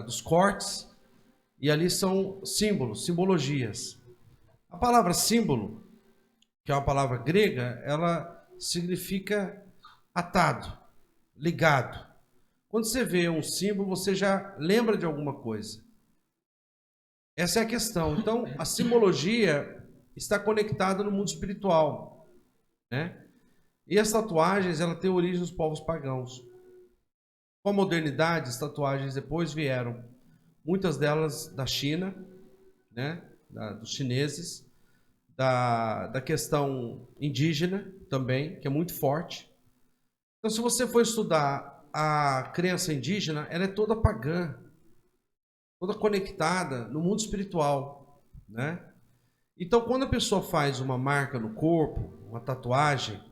Dos cortes, e ali são símbolos, simbologias. A palavra símbolo, que é uma palavra grega, ela significa atado, ligado. Quando você vê um símbolo, você já lembra de alguma coisa. Essa é a questão. Então, a simbologia está conectada no mundo espiritual, né? E as tatuagens, ela tem origem nos povos pagãos. Com a modernidade, as tatuagens depois vieram, muitas delas da China, né? Dos chineses, da questão indígena também, que é muito forte. Então, se você for estudar a crença indígena, ela é toda pagã, toda conectada no mundo espiritual, né? Então, quando a pessoa faz uma marca no corpo, uma tatuagem,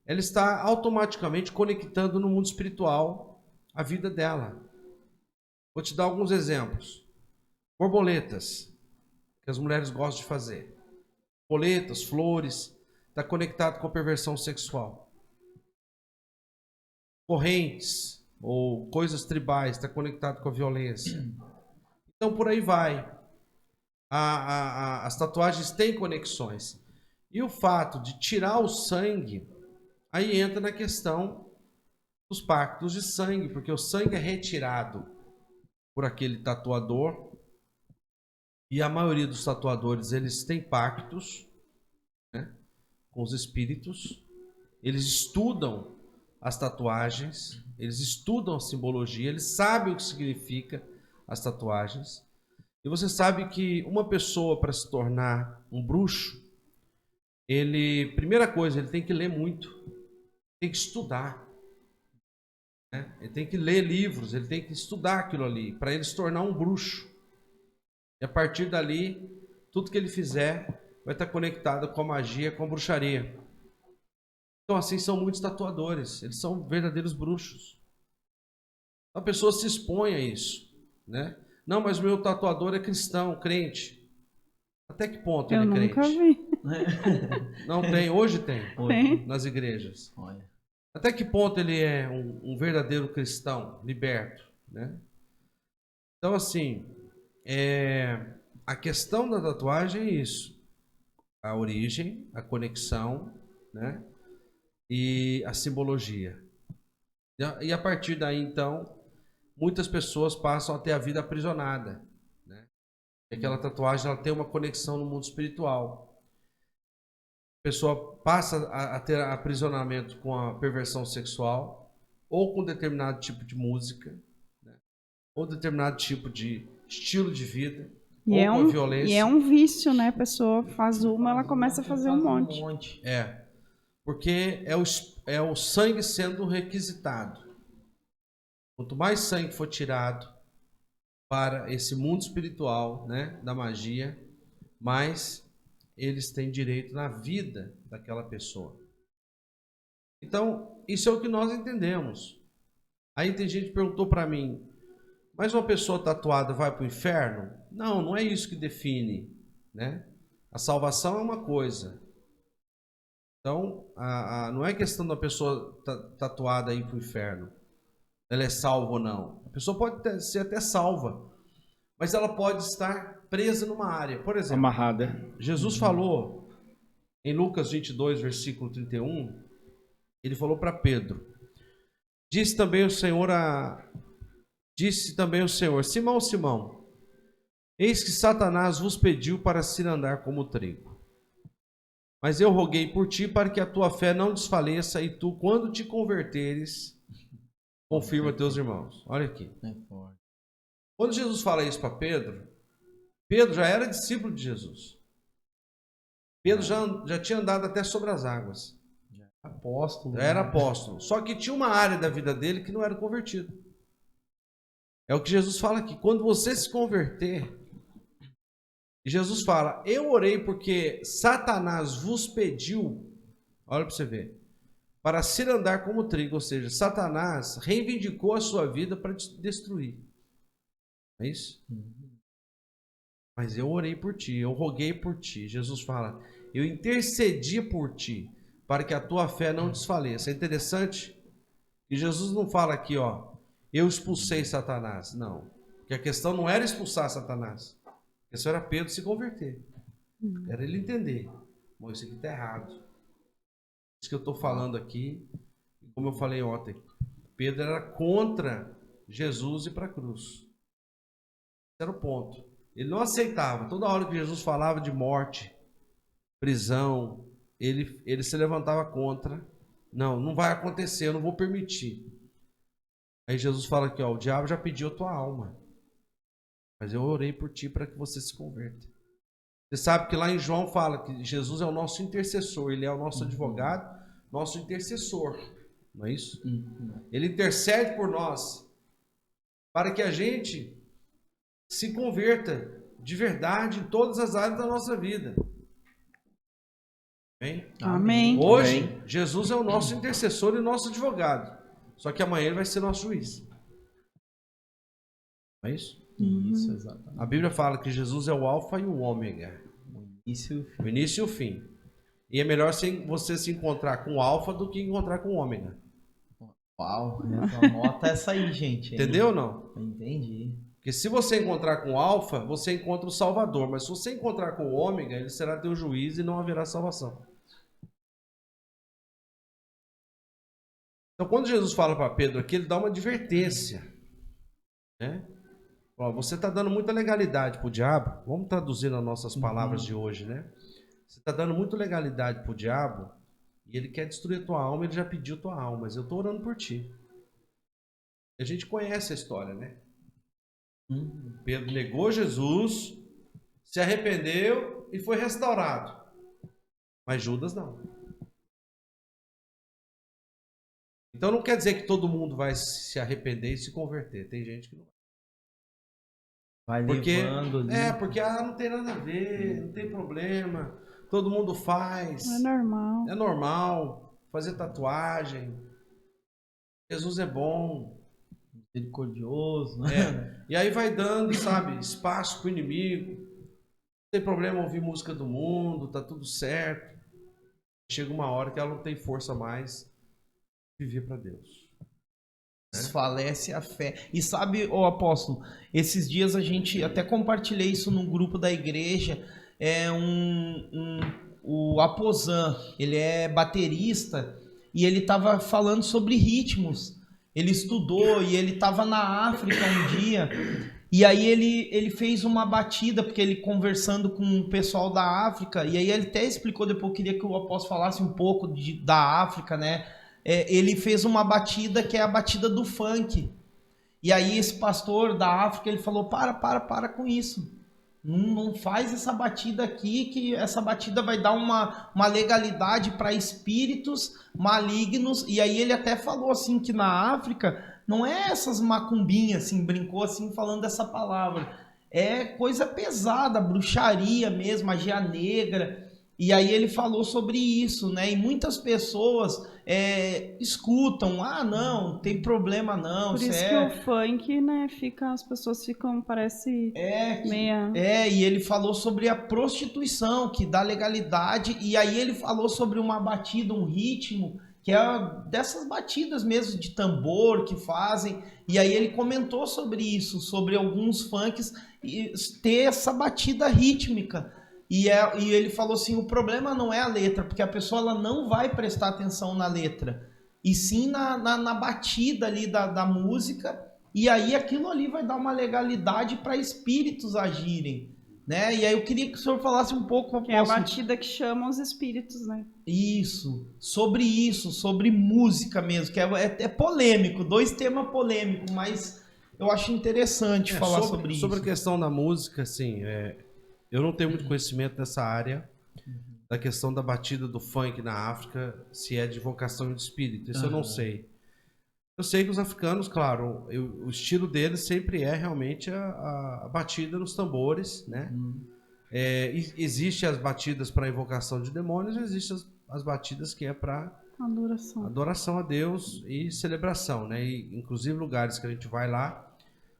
ela está automaticamente conectando no mundo espiritual a vida dela. Vou te dar alguns exemplos. Borboletas, que as mulheres gostam de fazer. Borboletas, flores, está conectado com a perversão sexual. Correntes ou coisas tribais, está conectado com a violência. Então, por aí vai. As tatuagens têm conexões. E o fato de tirar o sangue, aí entra na questão dos pactos de sangue, porque o sangue é retirado por aquele tatuador. E a maioria dos tatuadores, eles têm pactos, né, com os espíritos. Eles estudam as tatuagens, eles estudam a simbologia, eles sabem o que significa as tatuagens. E você sabe que uma pessoa, para se tornar um bruxo, primeira coisa, ele tem que ler muito, tem que estudar, né? Ele tem que ler livros, ele tem que estudar aquilo ali, para ele se tornar um bruxo. E a partir dali, tudo que ele fizer vai estar conectado com a magia, com a bruxaria. Então, assim, são muitos tatuadores, eles são verdadeiros bruxos. A pessoa se expõe a isso, né? Não, mas o meu tatuador é cristão, crente. Até que ponto ele é crente? Eu nunca vi. Não tem, hoje tem, Tem. nas igrejas. Olha. Até que ponto ele é um verdadeiro cristão, liberto, né? Então, assim, a questão da tatuagem é isso. A origem, a conexão, né? E a simbologia. E a partir daí, então, muitas pessoas passam a ter a vida aprisionada, né? E aquela tatuagem, ela tem uma conexão no mundo espiritual. A pessoa passa a ter aprisionamento com a perversão sexual, ou com determinado tipo de música, né? Ou determinado tipo de estilo de vida, ou com a violência. E é um vício, né? A pessoa faz uma, ela começa a fazer um monte. Porque é o sangue sendo requisitado. Quanto mais sangue for tirado para esse mundo espiritual, né, da magia, mais eles têm direito na vida daquela pessoa. Então, isso é o que nós entendemos. Aí tem gente que perguntou para mim, mas uma pessoa tatuada vai para o inferno? Não, não é isso que define, né? A salvação é uma coisa. Então, não é questão da pessoa tatuada ir para o inferno. Ela é salva ou não. A pessoa pode ser até salva, mas ela pode estar presa numa área. Por exemplo, Amarrada. Jesus falou em Lucas 22, versículo 31, ele falou para Pedro, disse também o Senhor, Simão, Simão, eis que Satanás vos pediu para se andar como trigo. Mas eu roguei por ti para que a tua fé não desfaleça e tu, quando te converteres, confirma teus irmãos. Olha aqui. Quando Jesus fala isso para Pedro, Pedro já era discípulo de Jesus. Pedro já tinha andado até sobre as águas. Apóstolo. Já era apóstolo. Só que tinha uma área da vida dele que não era convertido. É o que Jesus fala aqui. Quando você se converter, Jesus fala, eu orei porque Satanás vos pediu, olha para você ver, para se andar como trigo, ou seja, Satanás reivindicou a sua vida para te destruir. É isso? Mas eu orei por ti, eu roguei por ti. Jesus fala, eu intercedi por ti, para que a tua fé não desfaleça. É interessante que Jesus não fala aqui, ó, eu expulsei Satanás. Não, porque a questão não era expulsar Satanás. A questão era Pedro se converter. Era ele entender, bom, isso aqui está errado. Isso que eu estou falando aqui, como eu falei ontem, Pedro era contra Jesus e para a cruz. Esse era o ponto. Ele não aceitava. Toda hora que Jesus falava de morte, prisão, ele se levantava contra. Não, não vai acontecer, eu não vou permitir. Aí Jesus fala aqui, ó, o diabo já pediu a tua alma, mas eu orei por ti para que você se converta. Você sabe que lá em João fala que Jesus é o nosso intercessor, ele é o nosso advogado, nosso intercessor, não é isso? Ele intercede por nós para que a gente se converta de verdade em todas as áreas da nossa vida. Amém? Amém. Hoje, Amém. Jesus é o nosso intercessor e nosso advogado. Só que amanhã ele vai ser nosso juiz. Não é isso? Isso, exatamente. A Bíblia fala que Jesus é o alfa e o ômega. O início e o fim. E é melhor você se encontrar com o alfa do que encontrar com o ômega. Uau, anota essa aí, gente. Entendeu ou não? Entendi. Porque se você encontrar com o alfa, você encontra o Salvador. Mas se você encontrar com o ômega, ele será teu juiz e não haverá salvação. Então, quando Jesus fala para Pedro aqui, ele dá uma advertência, né? Ó, você está dando muita legalidade para o diabo. Vamos traduzir nas nossas palavras de hoje, né? Você está dando muita legalidade para o diabo e ele quer destruir a tua alma, ele já pediu a tua alma, mas eu estou orando por ti. A gente conhece a história, né? Pedro negou Jesus, se arrependeu e foi restaurado. Mas Judas não. Então não quer dizer que todo mundo vai se arrepender e se converter. Tem gente que não vai. Levando ali. Porque não tem nada a ver, não tem problema. Todo mundo faz. É normal. É normal fazer tatuagem. Jesus é bom. Misericordioso, né? E aí vai dando, sabe, espaço para o inimigo. Não tem problema ouvir música do mundo, tá tudo certo. Chega uma hora que ela não tem força mais de viver para Deus. Desfalece a fé. E sabe, ô apóstolo, esses dias a gente até compartilhei isso no grupo da igreja. O Aposan, ele é baterista e ele estava falando sobre ritmos. Ele estudou e ele estava na África um dia e aí ele fez uma batida, porque ele conversando com o pessoal da África, e aí ele até explicou, depois eu queria que o apóstolo falasse um pouco da África, né? Ele fez uma batida que é a batida do funk. E aí esse pastor da África, ele falou, para com isso. Não faz essa batida aqui, que essa batida vai dar uma legalidade para espíritos malignos. E aí ele até falou assim que na África não é essas macumbinhas, assim, brincou assim falando dessa palavra. É coisa pesada, bruxaria mesmo, magia negra. E aí ele falou sobre isso, né? E muitas pessoas escutam, não, tem problema não. Por isso que o funk, né, as pessoas ficam, parece meia... E ele falou sobre a prostituição, que dá legalidade, e aí ele falou sobre uma batida, um ritmo, que é dessas batidas mesmo de tambor que fazem, e aí ele comentou sobre isso, sobre alguns funks ter essa batida rítmica. E ele falou assim, o problema não é a letra, porque a pessoa ela não vai prestar atenção na letra, e sim na batida ali da música, e aí aquilo ali vai dar uma legalidade para espíritos agirem, né? E aí eu queria que o senhor falasse um pouco... Que é a batida que chama os espíritos, né? Isso, sobre música mesmo, que é polêmico, 2 temas polêmicos, mas eu acho interessante falar sobre isso. Sobre a questão da música, assim... Eu não tenho muito conhecimento nessa área da questão da batida do funk na África, se é de vocação de espírito. Isso eu não sei. Eu sei que os africanos, claro, o estilo deles sempre é realmente a batida nos tambores, né? Existem as batidas para invocação de demônios, existem as batidas que é para adoração a Deus e celebração, né? E, inclusive lugares que a gente vai lá,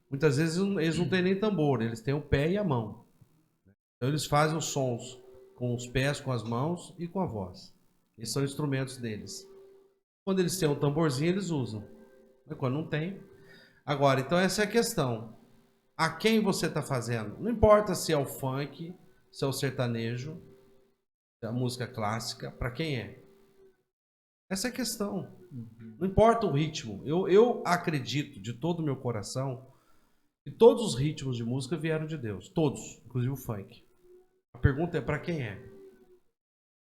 muitas vezes eles não têm nem tambor, eles têm o pé e a mão. Então eles fazem os sons com os pés, com as mãos e com a voz. Esses são instrumentos deles. Quando eles têm um tamborzinho, eles usam. Mas quando não tem... Agora, então essa é a questão. A quem você está fazendo? Não importa se é o funk, se é o sertanejo, se é a música clássica, para quem é? Essa é a questão. Não importa o ritmo. Eu acredito de todo o meu coração que todos os ritmos de música vieram de Deus. Todos, inclusive o funk. A pergunta é para quem é?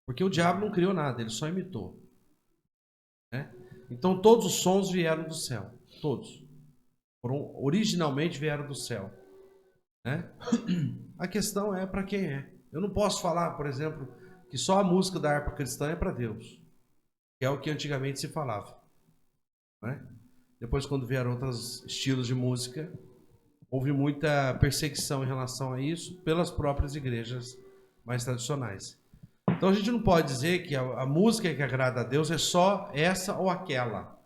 Porque o diabo não criou nada, ele só imitou. Né? Então todos os sons vieram do céu. Todos. Originalmente vieram do céu. Né? A questão é para quem é. Eu não posso falar, por exemplo, que só a música da harpa cristã é para Deus. Que é o que antigamente se falava. Né? Depois, quando vieram outros estilos de música, houve muita perseguição em relação a isso pelas próprias igrejas mais tradicionais. Então a gente não pode dizer que a música que agrada a Deus é só essa ou aquela.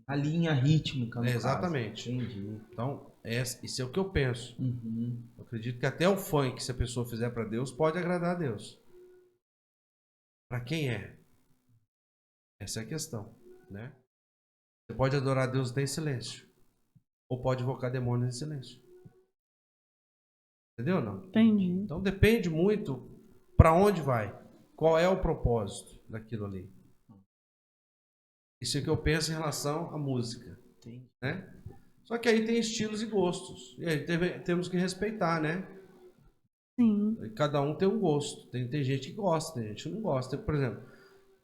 A linha rítmica, no caso. Exatamente. Entendi. Então, isso é o que eu penso. Eu acredito que até o funk, se a pessoa fizer para Deus, pode agradar a Deus. Para quem é? Essa é a questão. Né? Você pode adorar a Deus até em silêncio. Ou pode invocar demônios em silêncio. Entendeu ou não? Entendi. Então depende muito para onde vai. Qual é o propósito daquilo ali. Isso é o que eu penso em relação à música. Né? Só que aí tem estilos e gostos. E aí temos que respeitar, né? Sim. Cada um tem um gosto. Tem gente que gosta, tem gente que não gosta. Por exemplo,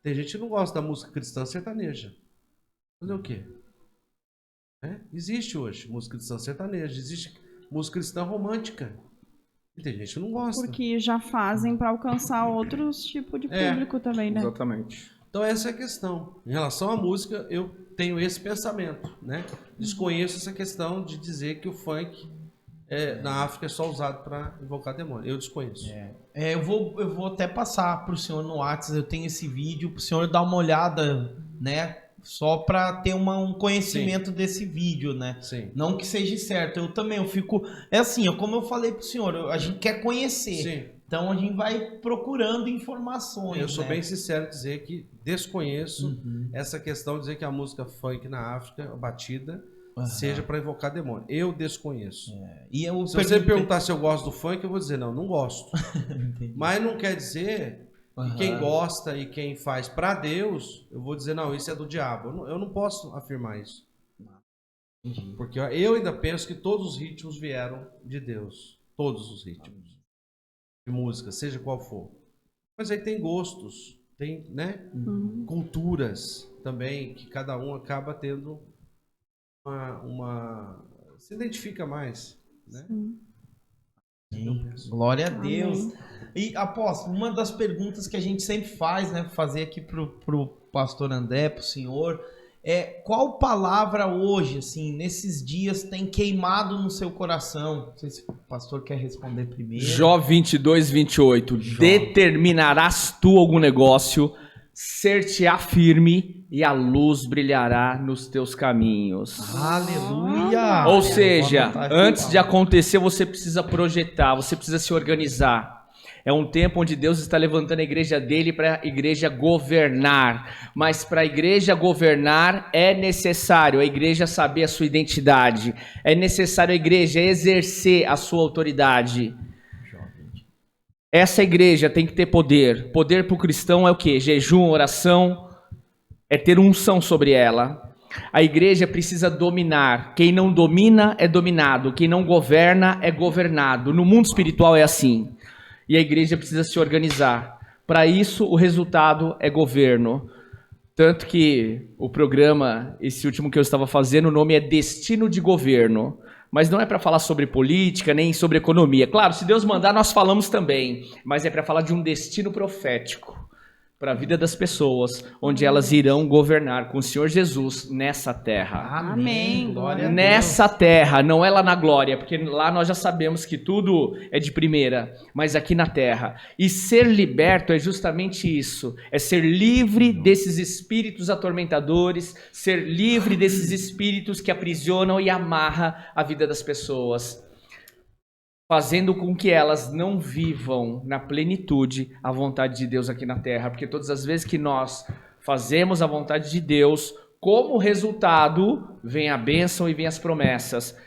tem gente que não gosta da música cristã sertaneja. Fazer o quê? Existe hoje música cristã sertaneja, existe música cristã romântica. E tem gente que não gosta. Porque já fazem para alcançar outros tipos de público também, né? Exatamente. Então essa é a questão. Em relação à música, eu tenho esse pensamento, né? Desconheço essa questão de dizer que o funk na África é só usado para invocar demônio. Eu desconheço. Eu vou até passar para o senhor no WhatsApp, eu tenho esse vídeo, para o senhor dar uma olhada, né? Só para ter um conhecimento desse vídeo, né? Sim. Não que seja certo. Eu fico... É assim, como eu falei pro senhor, a gente quer conhecer. Sim. Então a gente vai procurando informações. Eu sou bem sincero em dizer que desconheço essa questão de dizer que a música funk na África, a batida, seja para invocar demônio. Eu desconheço. Se você perguntar se eu gosto do funk, eu vou dizer, não gosto. Mas não quer dizer... E quem gosta e quem faz para Deus, eu vou dizer, não, isso é do diabo. Eu não posso afirmar isso. Porque eu ainda penso que todos os ritmos vieram de Deus. Todos os ritmos. De música, seja qual for. Mas aí tem gostos, tem, né? Culturas também, que cada um acaba tendo se identifica mais, né? Glória a Deus. E, apóstolo, uma das perguntas que a gente sempre faz, né, fazer aqui pro pastor André, pro senhor, Qual palavra hoje, assim, nesses dias, tem queimado no seu coração? Não sei se o pastor quer responder primeiro. Jó 22, 28. Determinarás tu algum negócio, ser-te-á firme e a luz brilhará nos teus caminhos. Aleluia! Ou seja, antes de acontecer, você precisa projetar, você precisa se organizar. É um tempo onde Deus está levantando a igreja dele para a igreja governar. Mas para a igreja governar é necessário a igreja saber a sua identidade. É necessário a igreja exercer a sua autoridade. Essa igreja tem que ter poder. Poder para o cristão é o quê? Jejum, oração, é ter unção sobre ela. A igreja precisa dominar. Quem não domina é dominado. Quem não governa é governado. No mundo espiritual é assim. E a igreja precisa se organizar. Para isso, o resultado é governo. Tanto que o programa, esse último que eu estava fazendo, o nome é Destino de Governo. Mas não é para falar sobre política, nem sobre economia. Claro, se Deus mandar, nós falamos também. Mas é para falar de um destino profético para a vida das pessoas, onde elas irão governar com o Senhor Jesus nessa terra. Amém. Glória a Deus. Nessa terra, não é lá na glória, porque lá nós já sabemos que tudo é de primeira, mas aqui na terra. E ser liberto é justamente isso, é ser livre desses espíritos atormentadores, ser livre desses espíritos que aprisionam e amarram a vida das pessoas, fazendo com que elas não vivam na plenitude a vontade de Deus aqui na terra. Porque todas as vezes que nós fazemos a vontade de Deus, como resultado, vem a bênção e vem as promessas.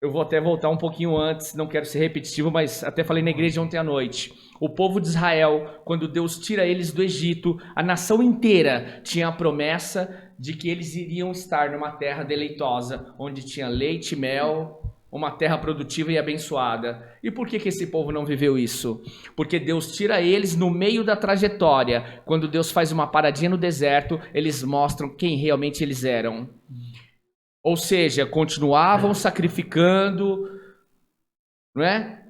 Eu vou até voltar um pouquinho antes, não quero ser repetitivo, mas até falei na igreja ontem à noite. O povo de Israel, quando Deus tira eles do Egito, a nação inteira tinha a promessa de que eles iriam estar numa terra deleitosa, onde tinha leite e mel, uma terra produtiva e abençoada. E por que esse povo não viveu isso? Porque Deus tira eles no meio da trajetória. Quando Deus faz uma paradinha no deserto, eles mostram quem realmente eles eram. Ou seja, continuavam sacrificando, não é?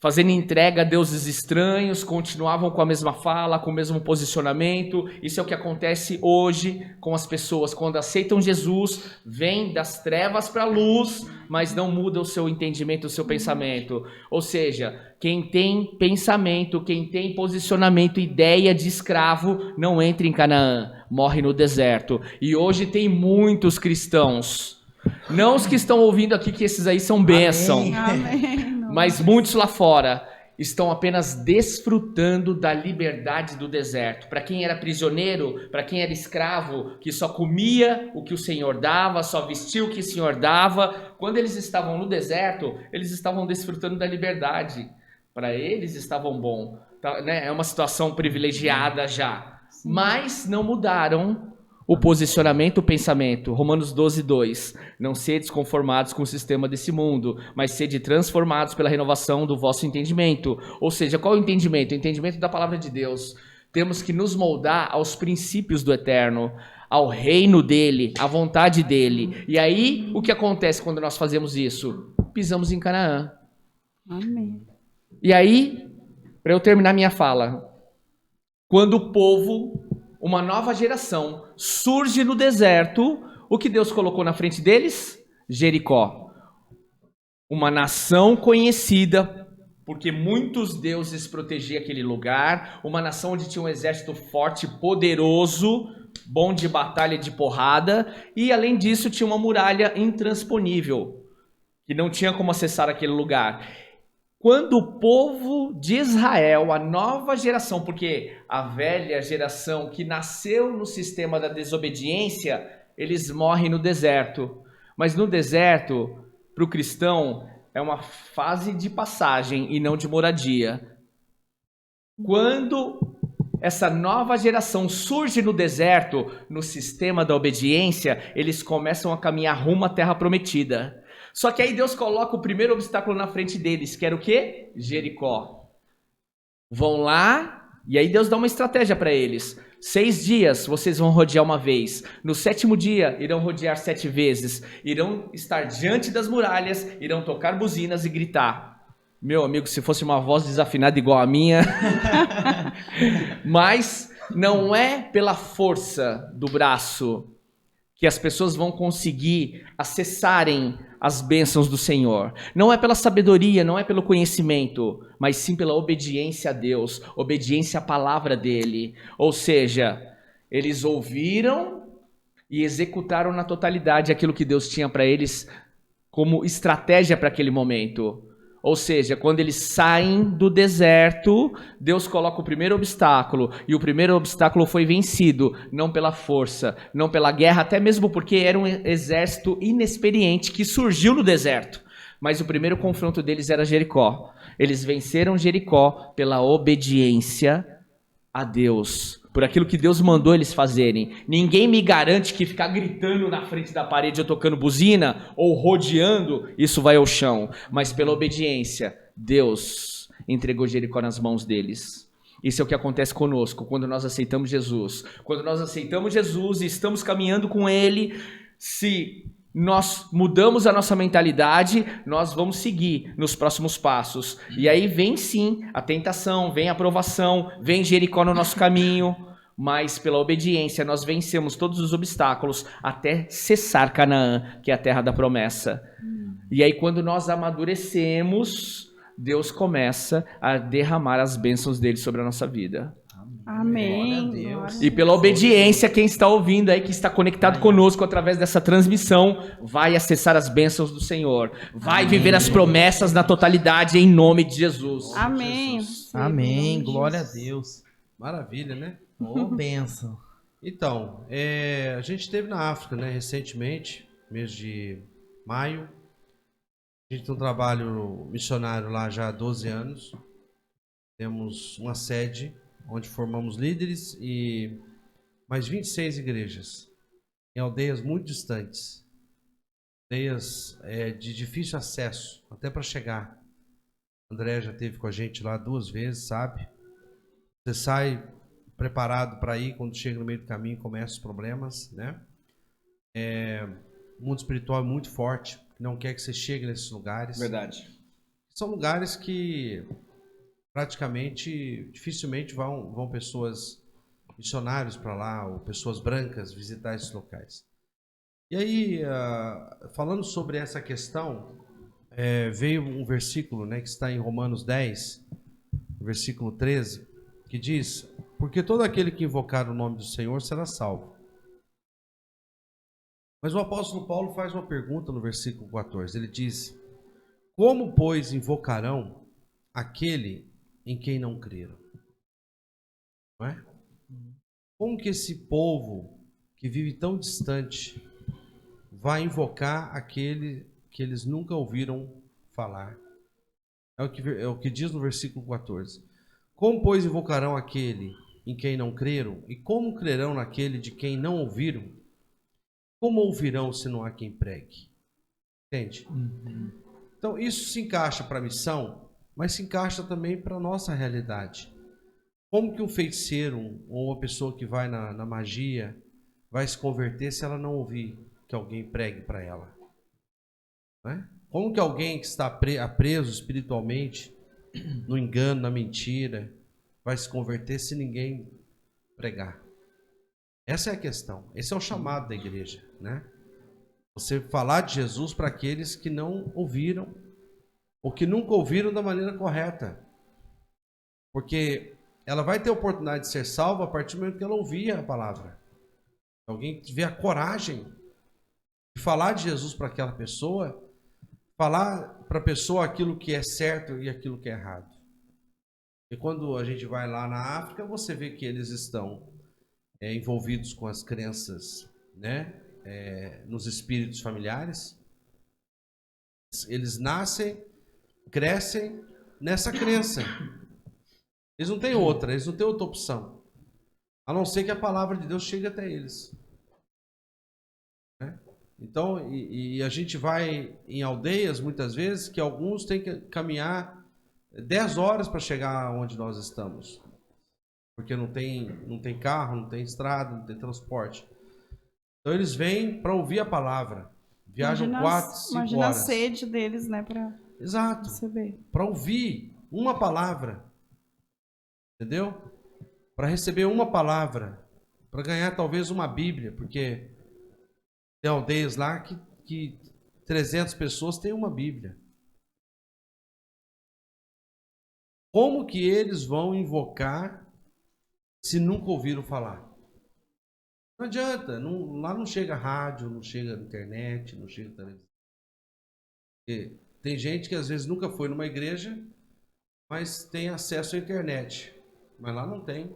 Fazendo entrega a deuses estranhos, continuavam com a mesma fala, com o mesmo posicionamento. Isso é o que acontece hoje com as pessoas. Quando aceitam Jesus, vêm das trevas para a luz, mas não muda o seu entendimento, o seu pensamento. Ou seja, quem tem pensamento, quem tem posicionamento, ideia de escravo, não entra em Canaã, morre no deserto. E hoje tem muitos cristãos, não os que estão ouvindo aqui, que esses aí são bênção. Amém. Mas muitos lá fora estão apenas desfrutando da liberdade do deserto. Para quem era prisioneiro, para quem era escravo, que só comia o que o Senhor dava, só vestia o que o Senhor dava, quando eles estavam no deserto, eles estavam desfrutando da liberdade. Para eles estavam bom, né? É uma situação privilegiada já. Mas não mudaram o posicionamento, o pensamento. Romanos 12, 2. Não sedes conformados com o sistema desse mundo, mas sede transformados pela renovação do vosso entendimento. Ou seja, qual é o entendimento? O entendimento da palavra de Deus. Temos que nos moldar aos princípios do eterno, ao reino dele, à vontade dele. E aí, o que acontece quando nós fazemos isso? Pisamos em Canaã. Amém. E aí, para eu terminar minha fala, quando o povo, uma nova geração, surge no deserto, o que Deus colocou na frente deles? Jericó. Uma nação conhecida, porque muitos deuses protegiam aquele lugar, uma nação onde tinha um exército forte, poderoso, bom de batalha, de porrada, e além disso tinha uma muralha intransponível, que não tinha como acessar aquele lugar. Quando o povo de Israel, a nova geração, porque a velha geração que nasceu no sistema da desobediência, eles morrem no deserto. Mas no deserto, para o cristão, é uma fase de passagem e não de moradia. Quando essa nova geração surge no deserto, no sistema da obediência, eles começam a caminhar rumo à terra prometida. Só que aí Deus coloca o primeiro obstáculo na frente deles, que era o quê? Jericó. Vão lá, e aí Deus dá uma estratégia para eles. 6 dias vocês vão rodear uma vez. No 7º dia irão rodear 7 vezes. Irão estar diante das muralhas, irão tocar buzinas e gritar. Meu amigo, se fosse uma voz desafinada igual a minha. Mas não é pela força do braço, que as pessoas vão conseguir acessarem as bênçãos do Senhor. Não é pela sabedoria, não é pelo conhecimento, mas sim pela obediência a Deus, obediência à palavra dele. Ou seja, eles ouviram e executaram na totalidade aquilo que Deus tinha para eles como estratégia para aquele momento. Ou seja, quando eles saem do deserto, Deus coloca o primeiro obstáculo, e o primeiro obstáculo foi vencido, não pela força, não pela guerra, até mesmo porque era um exército inexperiente que surgiu no deserto. Mas o primeiro confronto deles era Jericó. Eles venceram Jericó pela obediência a Deus, por aquilo que Deus mandou eles fazerem. Ninguém me garante que ficar gritando na frente da parede ou tocando buzina ou rodeando, isso vai ao chão. Mas pela obediência, Deus entregou Jericó nas mãos deles. Isso é o que acontece conosco quando nós aceitamos Jesus. Quando nós aceitamos Jesus e estamos caminhando com Ele, se nós mudamos a nossa mentalidade, nós vamos seguir nos próximos passos. E aí vem sim a tentação, vem a provação, vem Jericó no nosso caminho, mas pela obediência nós vencemos todos os obstáculos até cessar Canaã, que é a terra da promessa. E aí quando nós amadurecemos, Deus começa a derramar as bênçãos dele sobre a nossa vida. Amém. E pela obediência, quem está ouvindo aí, que está conectado conosco através dessa transmissão, vai acessar as bênçãos do Senhor. Vai viver as promessas na totalidade em nome de Jesus. Amém. Amém. Glória a Deus. Maravilha, né? Ô, bênção. Então, a gente esteve na África, né, recentemente, mês de maio. A gente tem um trabalho missionário lá já há 12 anos. Temos uma sede onde formamos líderes e mais 26 igrejas, em aldeias muito distantes, aldeias de difícil acesso, até para chegar. André já esteve com a gente lá 2 vezes, sabe? Você sai preparado para ir, quando chega no meio do caminho começam os problemas, né? O mundo espiritual é muito forte, não quer que você chegue nesses lugares. Verdade. São lugares que praticamente, dificilmente vão pessoas, missionários para lá, ou pessoas brancas visitar esses locais. E aí, falando sobre essa questão, veio um versículo, né, que está em Romanos 10, versículo 13, que diz: porque todo aquele que invocar o nome do Senhor será salvo. Mas o apóstolo Paulo faz uma pergunta no versículo 14, ele diz: como, pois, invocarão aquele em quem não creram? Não é? Como que esse povo que vive tão distante vai invocar aquele que eles nunca ouviram falar? É o que diz no versículo 14. Como, pois, invocarão aquele em quem não creram? E como crerão naquele de quem não ouviram? Como ouvirão se não há quem pregue? Entende? Então, isso se encaixa para a missão, mas se encaixa também para a nossa realidade. Como que um feiticeiro ou uma pessoa que vai na magia vai se converter se ela não ouvir que alguém pregue para ela? Não é? Como que alguém que está preso espiritualmente, no engano, na mentira, vai se converter se ninguém pregar? Essa é a questão. Esse é o chamado da igreja, né? Você falar de Jesus para aqueles que não ouviram, ou que nunca ouviram da maneira correta. Porque ela vai ter a oportunidade de ser salva a partir do momento que ela ouvir a palavra. Alguém tiver a coragem de falar de Jesus para aquela pessoa, falar para a pessoa aquilo que é certo e aquilo que é errado. E quando a gente vai lá na África, você vê que eles estão envolvidos com as crenças, né? Nos espíritos familiares. Eles nascem, crescem nessa crença. Eles não têm outra opção, a não ser que a palavra de Deus chegue até eles. Né? Então, e a gente vai em aldeias, muitas vezes, que alguns têm que caminhar 10 horas para chegar onde nós estamos. Porque não tem carro, não tem estrada, não tem transporte. Então eles vêm para ouvir a palavra. Viajam 4, 5 horas. Imagina a sede deles, né? Exato. Para ouvir uma palavra. Entendeu? Para receber uma palavra. Para ganhar talvez uma Bíblia. Porque Tem aldeias lá que 300 pessoas têm uma Bíblia. Como que eles vão invocar se nunca ouviram falar? Não adianta, lá não chega rádio, não chega internet, não chega televisão. Porque tem gente que às vezes nunca foi numa igreja, mas tem acesso à internet. Mas lá não tem.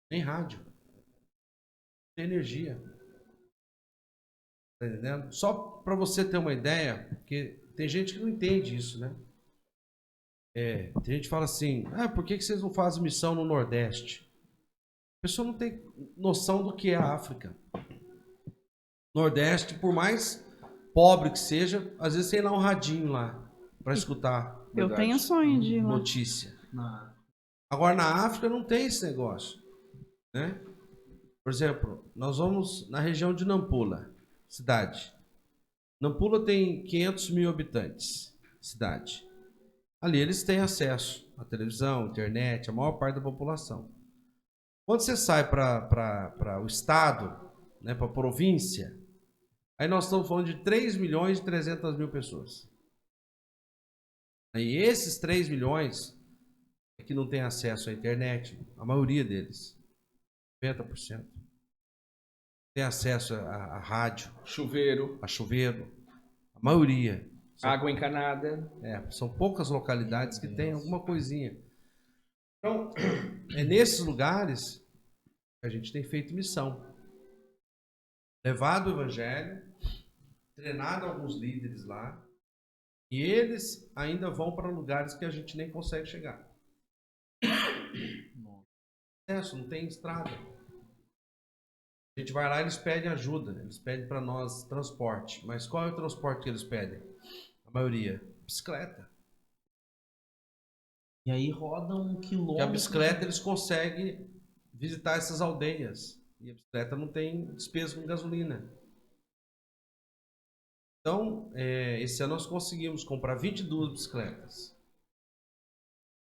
Nem rádio. Não tem energia. Tá entendendo? Só para você ter uma ideia, porque tem gente que não entende isso, né? Tem gente que fala assim, por que vocês não fazem missão no Nordeste? A pessoa não tem noção do que é a África. Nordeste, por mais pobre que seja, às vezes tem lá um radinho lá para escutar. Eu tenho sonho de ir lá. Notícia. Agora na África não tem esse negócio, né? Por exemplo, nós vamos na região de Nampula, cidade. Nampula tem 500 mil habitantes, cidade. Ali eles têm acesso à televisão, internet, a maior parte da população. Quando você sai para o estado, né, para a província, aí nós estamos falando de 3 milhões e 300 mil pessoas. Aí esses 3 milhões é que não têm acesso à internet, a maioria deles, 90%. Tem acesso a rádio, Chuveiro, a chuveiro, a maioria. água encanada. São poucas localidades que tem alguma coisinha. Então, é nesses lugares que a gente tem feito missão. Levado o evangelho, treinado alguns líderes lá, e eles ainda vão para lugares que a gente nem consegue chegar. Não tem estrada. A gente vai lá e eles pedem ajuda, eles pedem para nós transporte. Mas qual é o transporte que eles pedem? A maioria, bicicleta. E aí roda um quilômetro. E a bicicleta eles conseguem visitar essas aldeias. E a bicicleta não tem despesa com gasolina. Então, esse ano nós conseguimos comprar 22 bicicletas.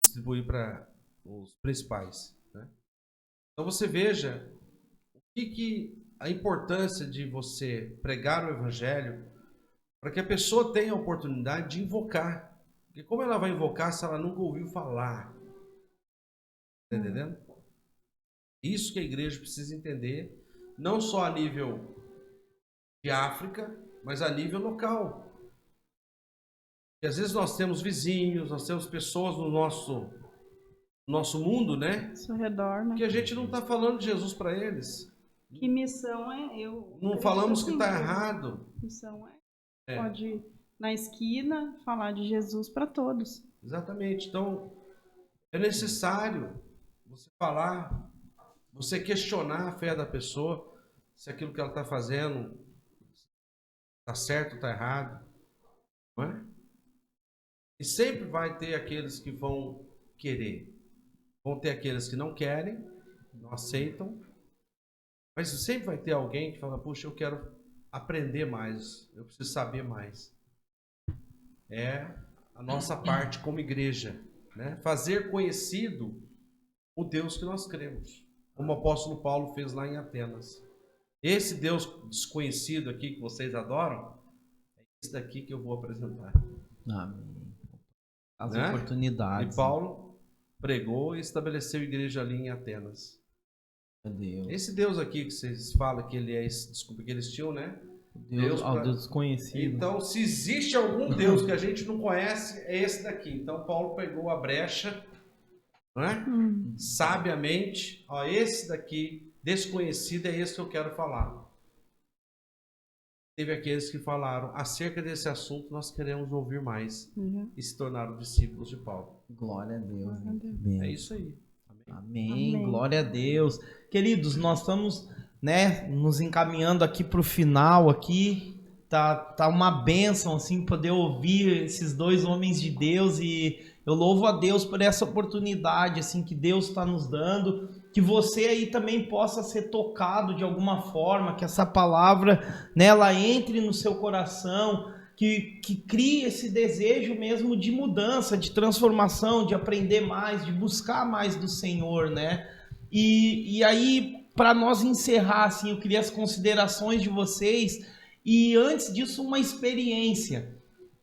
Distribuir para os principais. Né? Então você veja a importância de você pregar o evangelho para que a pessoa tenha a oportunidade de invocar. Porque como ela vai invocar se ela nunca ouviu falar? Está entendendo? Isso que a igreja precisa entender, não só a nível de África, mas a nível local. E às vezes nós temos vizinhos, nós temos pessoas no nosso mundo, né? Ao seu redor, né? Que a gente não está falando de Jesus para eles. Que missão é? Eu Não falamos assim, que está errado. Missão pode ir na esquina falar de Jesus para todos. Exatamente. Então, é necessário você falar, você questionar a fé da pessoa, se aquilo que ela está fazendo está certo ou está errado. Não é? E sempre vai ter aqueles que vão querer. Vão ter aqueles que não querem, não aceitam. Mas sempre vai ter alguém que fala, puxa, eu quero aprender mais, eu preciso saber mais. É a nossa parte como igreja, né? Fazer conhecido o Deus que nós cremos, como o apóstolo Paulo fez lá em Atenas. Esse Deus desconhecido aqui que vocês adoram, é esse daqui que eu vou apresentar. Amém. As Né? oportunidades. E Paulo pregou e estabeleceu igreja ali em Atenas. Deus. Esse Deus aqui que vocês falam que ele é esse, desculpa, que eles tinham, né? Deus desconhecido. Então, se existe algum Deus que a gente não conhece, é esse daqui. Então, Paulo pegou a brecha, né? Sabiamente, esse daqui, desconhecido, é esse que eu quero falar. Teve aqueles que falaram, acerca desse assunto, nós queremos ouvir mais. E se tornaram discípulos de Paulo. Glória a Deus. É isso aí. Amém. Glória a Deus. Queridos, nós estamos, né, nos encaminhando aqui para o final aqui. Tá uma bênção assim poder ouvir esses dois homens de Deus, e eu louvo a Deus por essa oportunidade assim que Deus está nos dando, que você aí também possa ser tocado de alguma forma, que essa palavra, né, ela entre no seu coração, que crie esse desejo mesmo de mudança, de transformação, de aprender mais, de buscar mais do Senhor, né? E aí para nós encerrar, assim, eu queria as considerações de vocês e antes disso uma experiência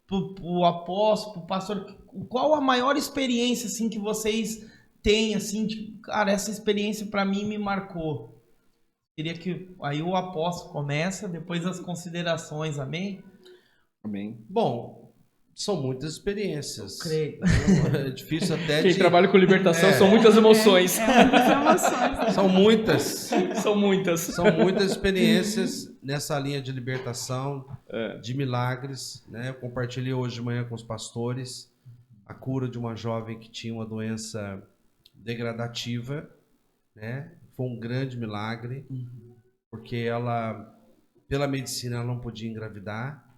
pro apóstolo, pro pastor. Qual a maior experiência assim que vocês têm, assim, tipo, cara, essa experiência para mim me marcou? Queria que aí o apóstolo começa, depois as considerações, amém? Amém. Bom, são muitas experiências. Eu creio. É difícil até Quem de... trabalha com libertação são muitas emoções. Muitas emoções. São muitas. São muitas. São muitas experiências nessa linha de libertação, de milagres, né? Eu compartilhei hoje de manhã com os pastores a cura de uma jovem que tinha uma doença degradativa, né? Foi um grande milagre, porque ela, pela medicina, ela não podia engravidar.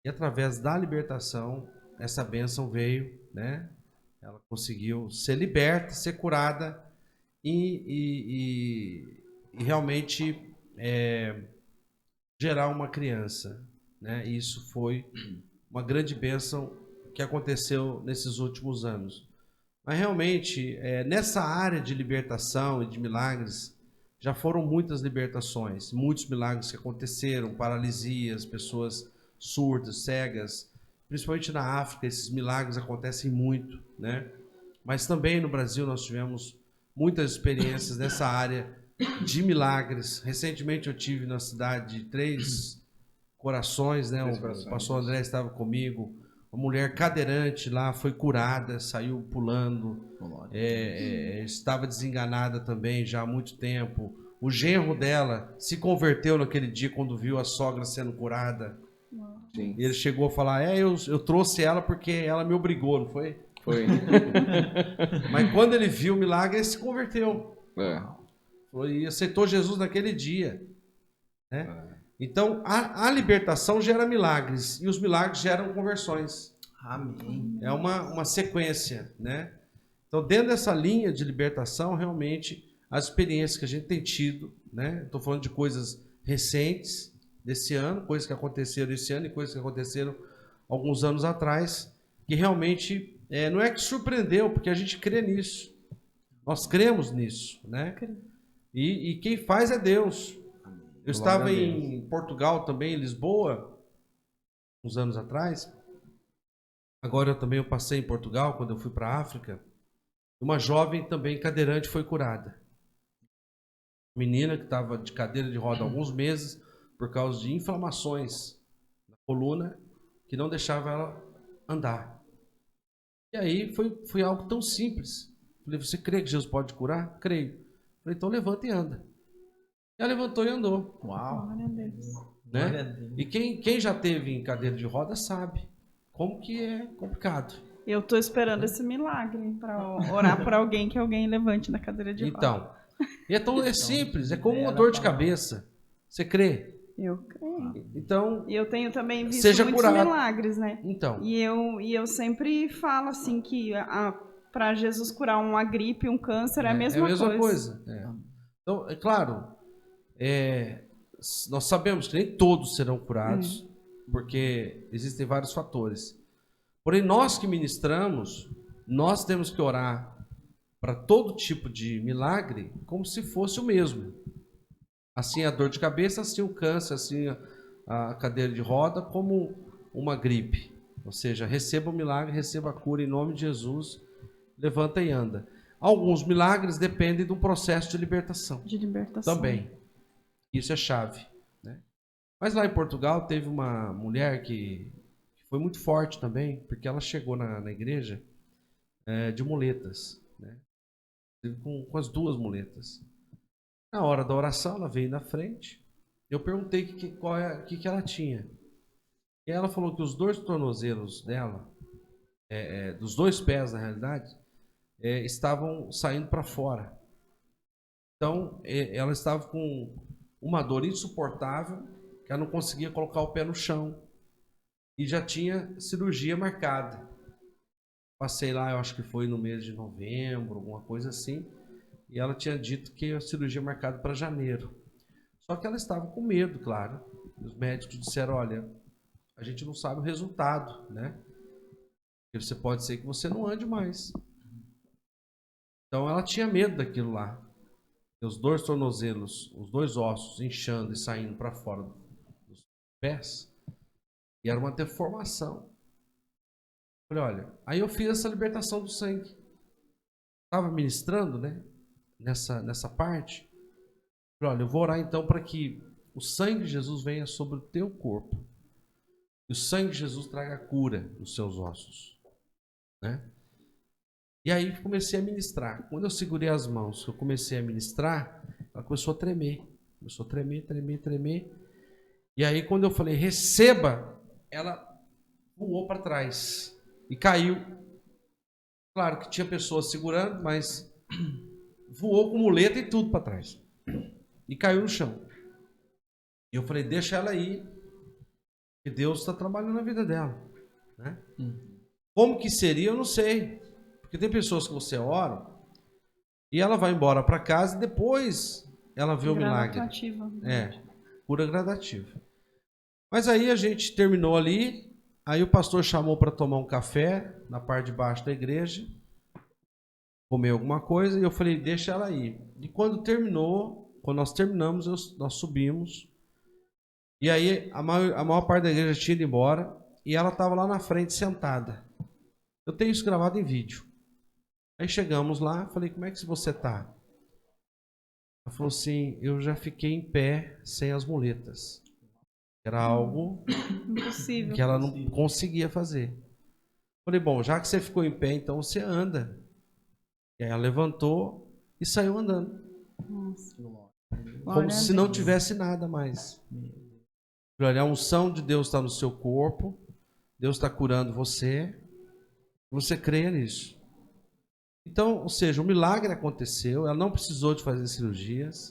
E através da libertação, essa bênção veio, né? Ela conseguiu ser liberta, ser curada e realmente gerar uma criança, né? E isso foi uma grande bênção que aconteceu nesses últimos anos. Mas realmente, nessa área de libertação e de milagres, já foram muitas libertações, muitos milagres que aconteceram, paralisias, pessoas surdas, cegas, principalmente na África, esses milagres acontecem muito, né? Mas também no Brasil nós tivemos muitas experiências nessa área de milagres. Recentemente eu tive na cidade de Três Corações, né? O pastor André estava comigo. Uma mulher cadeirante lá foi curada, saiu pulando, estava desenganada também já há muito tempo. O genro dela se converteu naquele dia quando viu a sogra sendo curada. Sim. E ele chegou a falar, eu trouxe ela porque ela me obrigou, não foi? Foi. Mas quando ele viu o milagre, ele se converteu. E aceitou Jesus naquele dia. Né? Então, a libertação gera milagres e os milagres geram conversões. Amém. É uma sequência, né? Então, dentro dessa linha de libertação, realmente, as experiências que a gente tem tido, né? Estou falando de coisas recentes desse ano, coisas que aconteceram esse ano e coisas que aconteceram alguns anos atrás, que realmente não é que surpreendeu, porque a gente crê nisso. Nós cremos nisso, né? E quem faz é Deus. Eu estava em Portugal também, em Lisboa, uns anos atrás. Agora eu passei em Portugal, quando eu fui para a África. Uma jovem também cadeirante foi curada. Menina que estava de cadeira de roda há alguns meses por causa de inflamações na coluna que não deixava ela andar. E aí foi algo tão simples. Falei, você crê que Jesus pode curar? Creio. Falei, então levanta e anda. E ela levantou e andou. Uau. Glória a Deus. Né? Glória a Deus. E quem já teve em cadeira de roda sabe como que é complicado. Eu tô esperando esse milagre para orar por alguém que alguém levante da cadeira de roda. Então, é simples, é como uma dor de cabeça. Você crê? Eu creio. Então, E eu tenho também visto seja muitos curado. milagres, né? Então. E eu sempre falo assim que para Jesus curar uma gripe, um câncer é a mesma coisa. Então, é claro, nós sabemos que nem todos serão curados, porque existem vários fatores. Porém, nós que ministramos, nós temos que orar para todo tipo de milagre como se fosse o mesmo. Assim a dor de cabeça, assim o câncer, assim a cadeira de roda, como uma gripe. Ou seja, receba o milagre, receba a cura em nome de Jesus, levanta e anda. Alguns milagres dependem do processo de libertação. De libertação. Também. Isso é chave. Né? Mas lá em Portugal teve uma mulher que foi muito forte também, porque ela chegou na igreja de muletas. Né? Com as duas muletas. Na hora da oração, ela veio na frente. Eu perguntei o que ela tinha. E ela falou que os dois tornozelos dela, dos dois pés na realidade, estavam saindo para fora. Então, ela estava com uma dor insuportável, que ela não conseguia colocar o pé no chão. E já tinha cirurgia marcada. Passei lá, eu acho que foi no mês de novembro, alguma coisa assim. E ela tinha dito que a cirurgia é marcada para janeiro. Só que ela estava com medo, claro. Os médicos disseram, olha, a gente não sabe o resultado, né? Porque você pode ser que você não ande mais. Então ela tinha medo daquilo lá. os dois tornozelos, os dois ossos inchando e saindo para fora dos pés, e era uma deformação. Falei, olha, aí eu fiz essa libertação do sangue. Estava ministrando, né, nessa parte. Falei, olha, eu vou orar então para que o sangue de Jesus venha sobre o teu corpo. E o sangue de Jesus traga cura nos seus ossos, né? E aí comecei a ministrar. Quando eu segurei as mãos, eu comecei a ministrar, ela começou a tremer. Começou a tremer. E aí quando eu falei, receba, ela voou para trás e caiu. Claro que tinha pessoas segurando, mas voou com muleta e tudo para trás. E caiu no chão. E eu falei, deixa ela aí, que Deus está trabalhando na vida dela, né? Como que seria, eu não sei. Porque tem pessoas que você ora e ela vai embora para casa e depois ela vê o milagre. Cura gradativa. Mas aí a gente terminou ali, aí o pastor chamou para tomar um café na parte de baixo da igreja, comer alguma coisa, e eu falei, deixa ela aí. E quando nós terminamos, nós subimos, e aí a maior parte da igreja tinha ido embora, e ela estava lá na frente sentada. Eu tenho isso gravado em vídeo. Aí chegamos lá, falei, como é que você está? Ela falou assim, eu já fiquei em pé sem as muletas. Era algo impossível que ela não conseguia fazer. Falei, bom, já que você ficou em pé, então você anda. E aí ela levantou e saiu andando. Nossa. Como se não tivesse nada mais. Olha, a unção de Deus está no seu corpo, Deus está curando você, você creia nisso. Então, ou seja, o milagre aconteceu, ela não precisou de fazer cirurgias,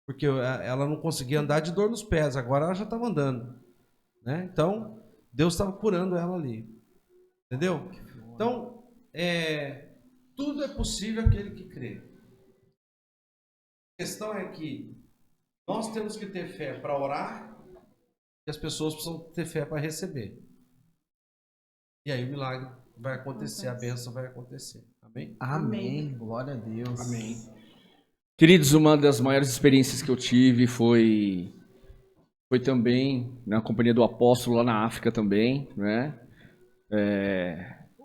porque ela não conseguia andar de dor nos pés, agora ela já estava andando, né? Então, Deus estava curando ela ali, entendeu? Então, tudo é possível aquele que crê. A questão é que nós temos que ter fé para orar e as pessoas precisam ter fé para receber. E aí o milagre vai acontecer, a bênção vai acontecer. Amém? Amém. Glória a Deus. Amém. Queridos, uma das maiores experiências que eu tive foi também na companhia do apóstolo lá na África também, né?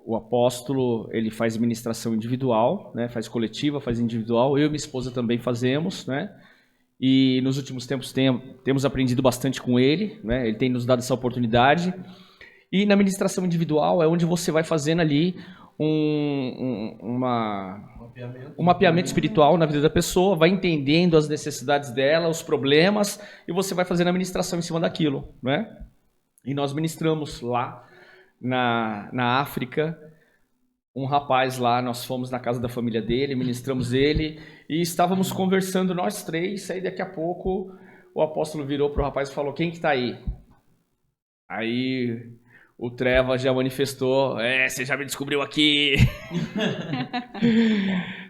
O apóstolo, ele faz ministração individual, né? Faz coletiva, faz individual. Eu e minha esposa também fazemos, né? E nos últimos tempos temos aprendido bastante com ele, né? Ele tem nos dado essa oportunidade. E na ministração individual é onde você vai fazendo ali um mapeamento espiritual na vida da pessoa, vai entendendo as necessidades dela, os problemas, e você vai fazendo a ministração em cima daquilo, né? E nós ministramos lá na África, um rapaz lá, nós fomos na casa da família dele, ministramos ele, e estávamos conversando nós três, aí daqui a pouco o apóstolo virou para o rapaz e falou, quem que tá aí? Aí o Treva já manifestou, você já me descobriu aqui.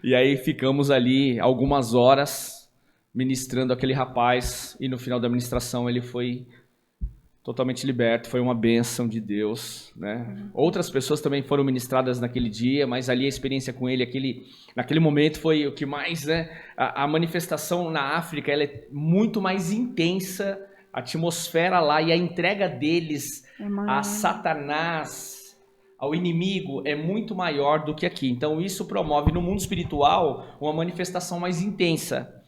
E aí ficamos ali algumas horas ministrando aquele rapaz, e no final da ministração ele foi totalmente liberto, foi uma bênção de Deus, né? Outras pessoas também foram ministradas naquele dia, mas ali a experiência com ele, naquele momento foi o que mais, né? A manifestação na África, ela é muito mais intensa, a atmosfera lá e a entrega deles a Satanás, ao inimigo, é muito maior do que aqui. Então isso promove no mundo espiritual uma manifestação mais intensa.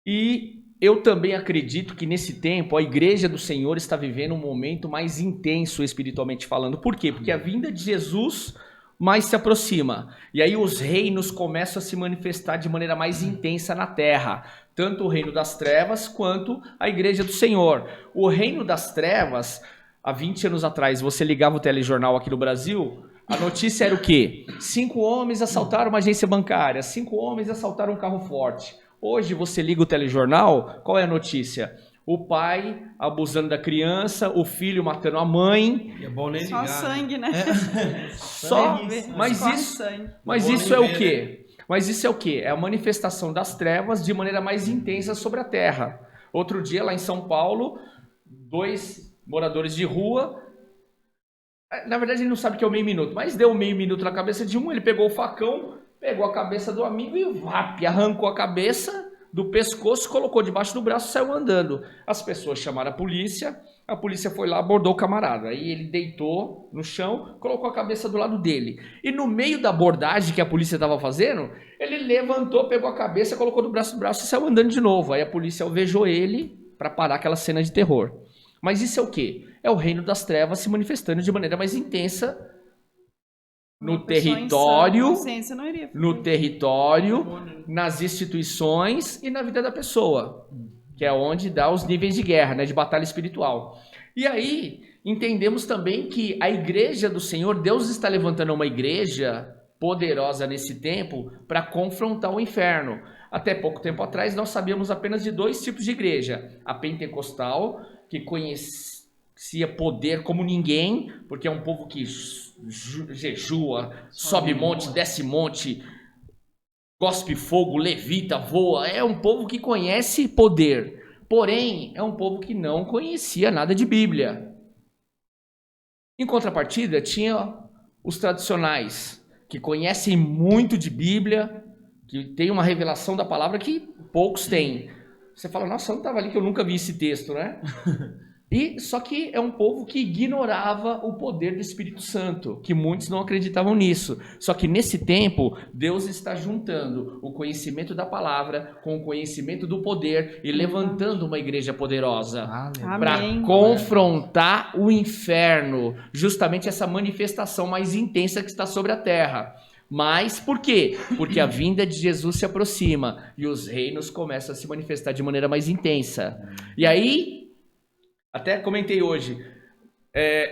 E eu também acredito que nesse tempo a igreja do Senhor está vivendo um momento mais intenso espiritualmente falando. Por quê? Porque a vinda de Jesus mais se aproxima. E aí os reinos começam a se manifestar de maneira mais intensa na terra. Tanto o reino das trevas quanto a igreja do Senhor. O reino das trevas, há 20 anos atrás, você ligava o telejornal aqui no Brasil, a notícia era o quê? 5 homens assaltaram uma agência bancária, 5 homens assaltaram um carro forte. Hoje você liga o telejornal, qual é a notícia? O pai abusando da criança, o filho matando a mãe. É bom nem só ligar, sangue, né? Só, mas isso é o quê? Mas isso é o quê? É a manifestação das trevas de maneira mais intensa sobre a terra. Outro dia, lá em São Paulo, 2 moradores de rua, na verdade ele não sabe o que é o meio minuto, mas deu um meio minuto na cabeça de um, ele pegou o facão pegou a cabeça do amigo e arrancou a cabeça do pescoço, colocou debaixo do braço e saiu andando. As pessoas chamaram a polícia foi lá, abordou o camarada. Aí ele deitou no chão, colocou a cabeça do lado dele. E no meio da abordagem que a polícia estava fazendo, ele levantou, pegou a cabeça, colocou do braço e saiu andando de novo. Aí a polícia alvejou ele para parar aquela cena de terror. Mas isso é o quê? É o reino das trevas se manifestando de maneira mais intensa no território, nas instituições e na vida da pessoa, que é onde dá os níveis de guerra, né, de batalha espiritual. E aí, entendemos também que a igreja do Senhor, Deus está levantando uma igreja poderosa nesse tempo para confrontar o inferno. Até pouco tempo atrás, nós sabíamos apenas de 2 tipos de igreja. A pentecostal, que conhecia poder como ninguém, porque é um povo que jejua, sobe monte, desce monte, cospe fogo, levita, voa. É um povo que conhece poder. Porém, é um povo que não conhecia nada de Bíblia. Em contrapartida, tinha os tradicionais, que conhecem muito de Bíblia, que tem uma revelação da palavra que poucos têm. Você fala, nossa, eu não estava ali que eu nunca vi esse texto, né? Só que é um povo que ignorava o poder do Espírito Santo, que muitos não acreditavam nisso. Só que nesse tempo, Deus está juntando o conhecimento da palavra com o conhecimento do poder e levantando uma igreja poderosa para confrontar o inferno, justamente essa manifestação mais intensa que está sobre a terra. Mas por quê? Porque a vinda de Jesus se aproxima e os reinos começam a se manifestar de maneira mais intensa. E aí, até comentei hoje,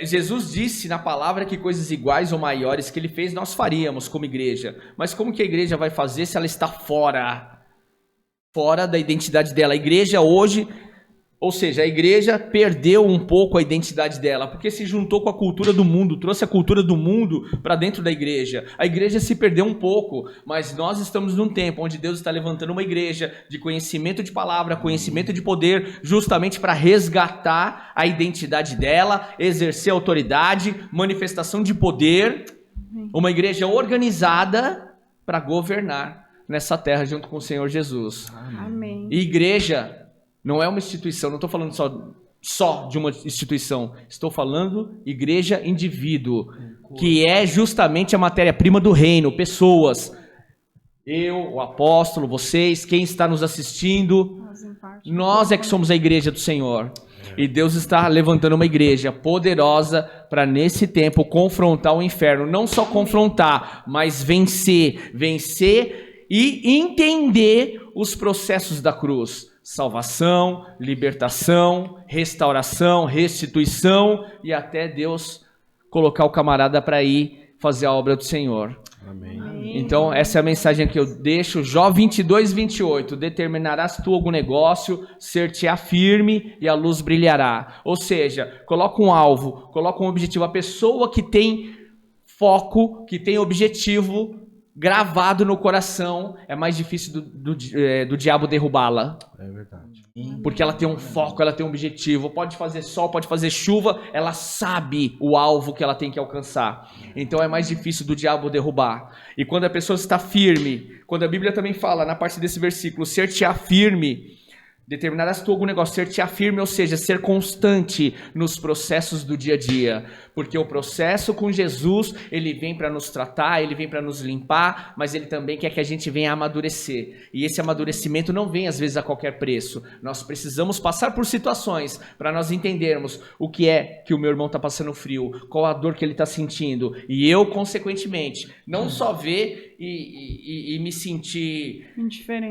Jesus disse na palavra que coisas iguais ou maiores que ele fez nós faríamos como igreja. Mas como que a igreja vai fazer se ela está fora da identidade dela? A igreja hoje, ou seja, a igreja perdeu um pouco a identidade dela, porque se juntou com a cultura do mundo, trouxe a cultura do mundo para dentro da igreja. A igreja se perdeu um pouco, mas nós estamos num tempo onde Deus está levantando uma igreja de conhecimento de palavra, conhecimento de poder, justamente para resgatar a identidade dela, exercer autoridade, manifestação de poder, uma igreja organizada para governar nessa terra junto com o Senhor Jesus. Amém. E igreja não é uma instituição, não estou falando só de uma instituição, estou falando igreja indivíduo, que é justamente a matéria-prima do reino, pessoas. Eu, o apóstolo, vocês, quem está nos assistindo, nós é que somos a igreja do Senhor. E Deus está levantando uma igreja poderosa para nesse tempo confrontar o inferno, não só confrontar, mas vencer e entender os processos da cruz. Salvação, libertação, restauração, restituição e até Deus colocar o camarada para ir fazer a obra do Senhor. Amém. Então essa é a mensagem que eu deixo. Jó 22, 28. Determinarás tu algum negócio, ser-te-á firme e a luz brilhará. Ou seja, coloca um alvo, coloca um objetivo. A pessoa que tem foco, que tem objetivo gravado no coração, é mais difícil do diabo derrubá-la. É verdade. Porque ela tem um foco, ela tem um objetivo. Pode fazer sol, pode fazer chuva, ela sabe o alvo que ela tem que alcançar. Então é mais difícil do diabo derrubar. E quando a pessoa está firme, quando a Bíblia também fala, na parte desse versículo, ser-te-á firme, determinarás tu algum negócio, ser-te-á firme, ou seja, ser constante nos processos do dia a dia. Porque o processo com Jesus, ele vem para nos tratar, ele vem para nos limpar, mas ele também quer que a gente venha amadurecer. E esse amadurecimento não vem às vezes a qualquer preço. Nós precisamos passar por situações para nós entendermos o que é que o meu irmão está passando frio, qual a dor que ele está sentindo. E eu, consequentemente, não só ver e me sentir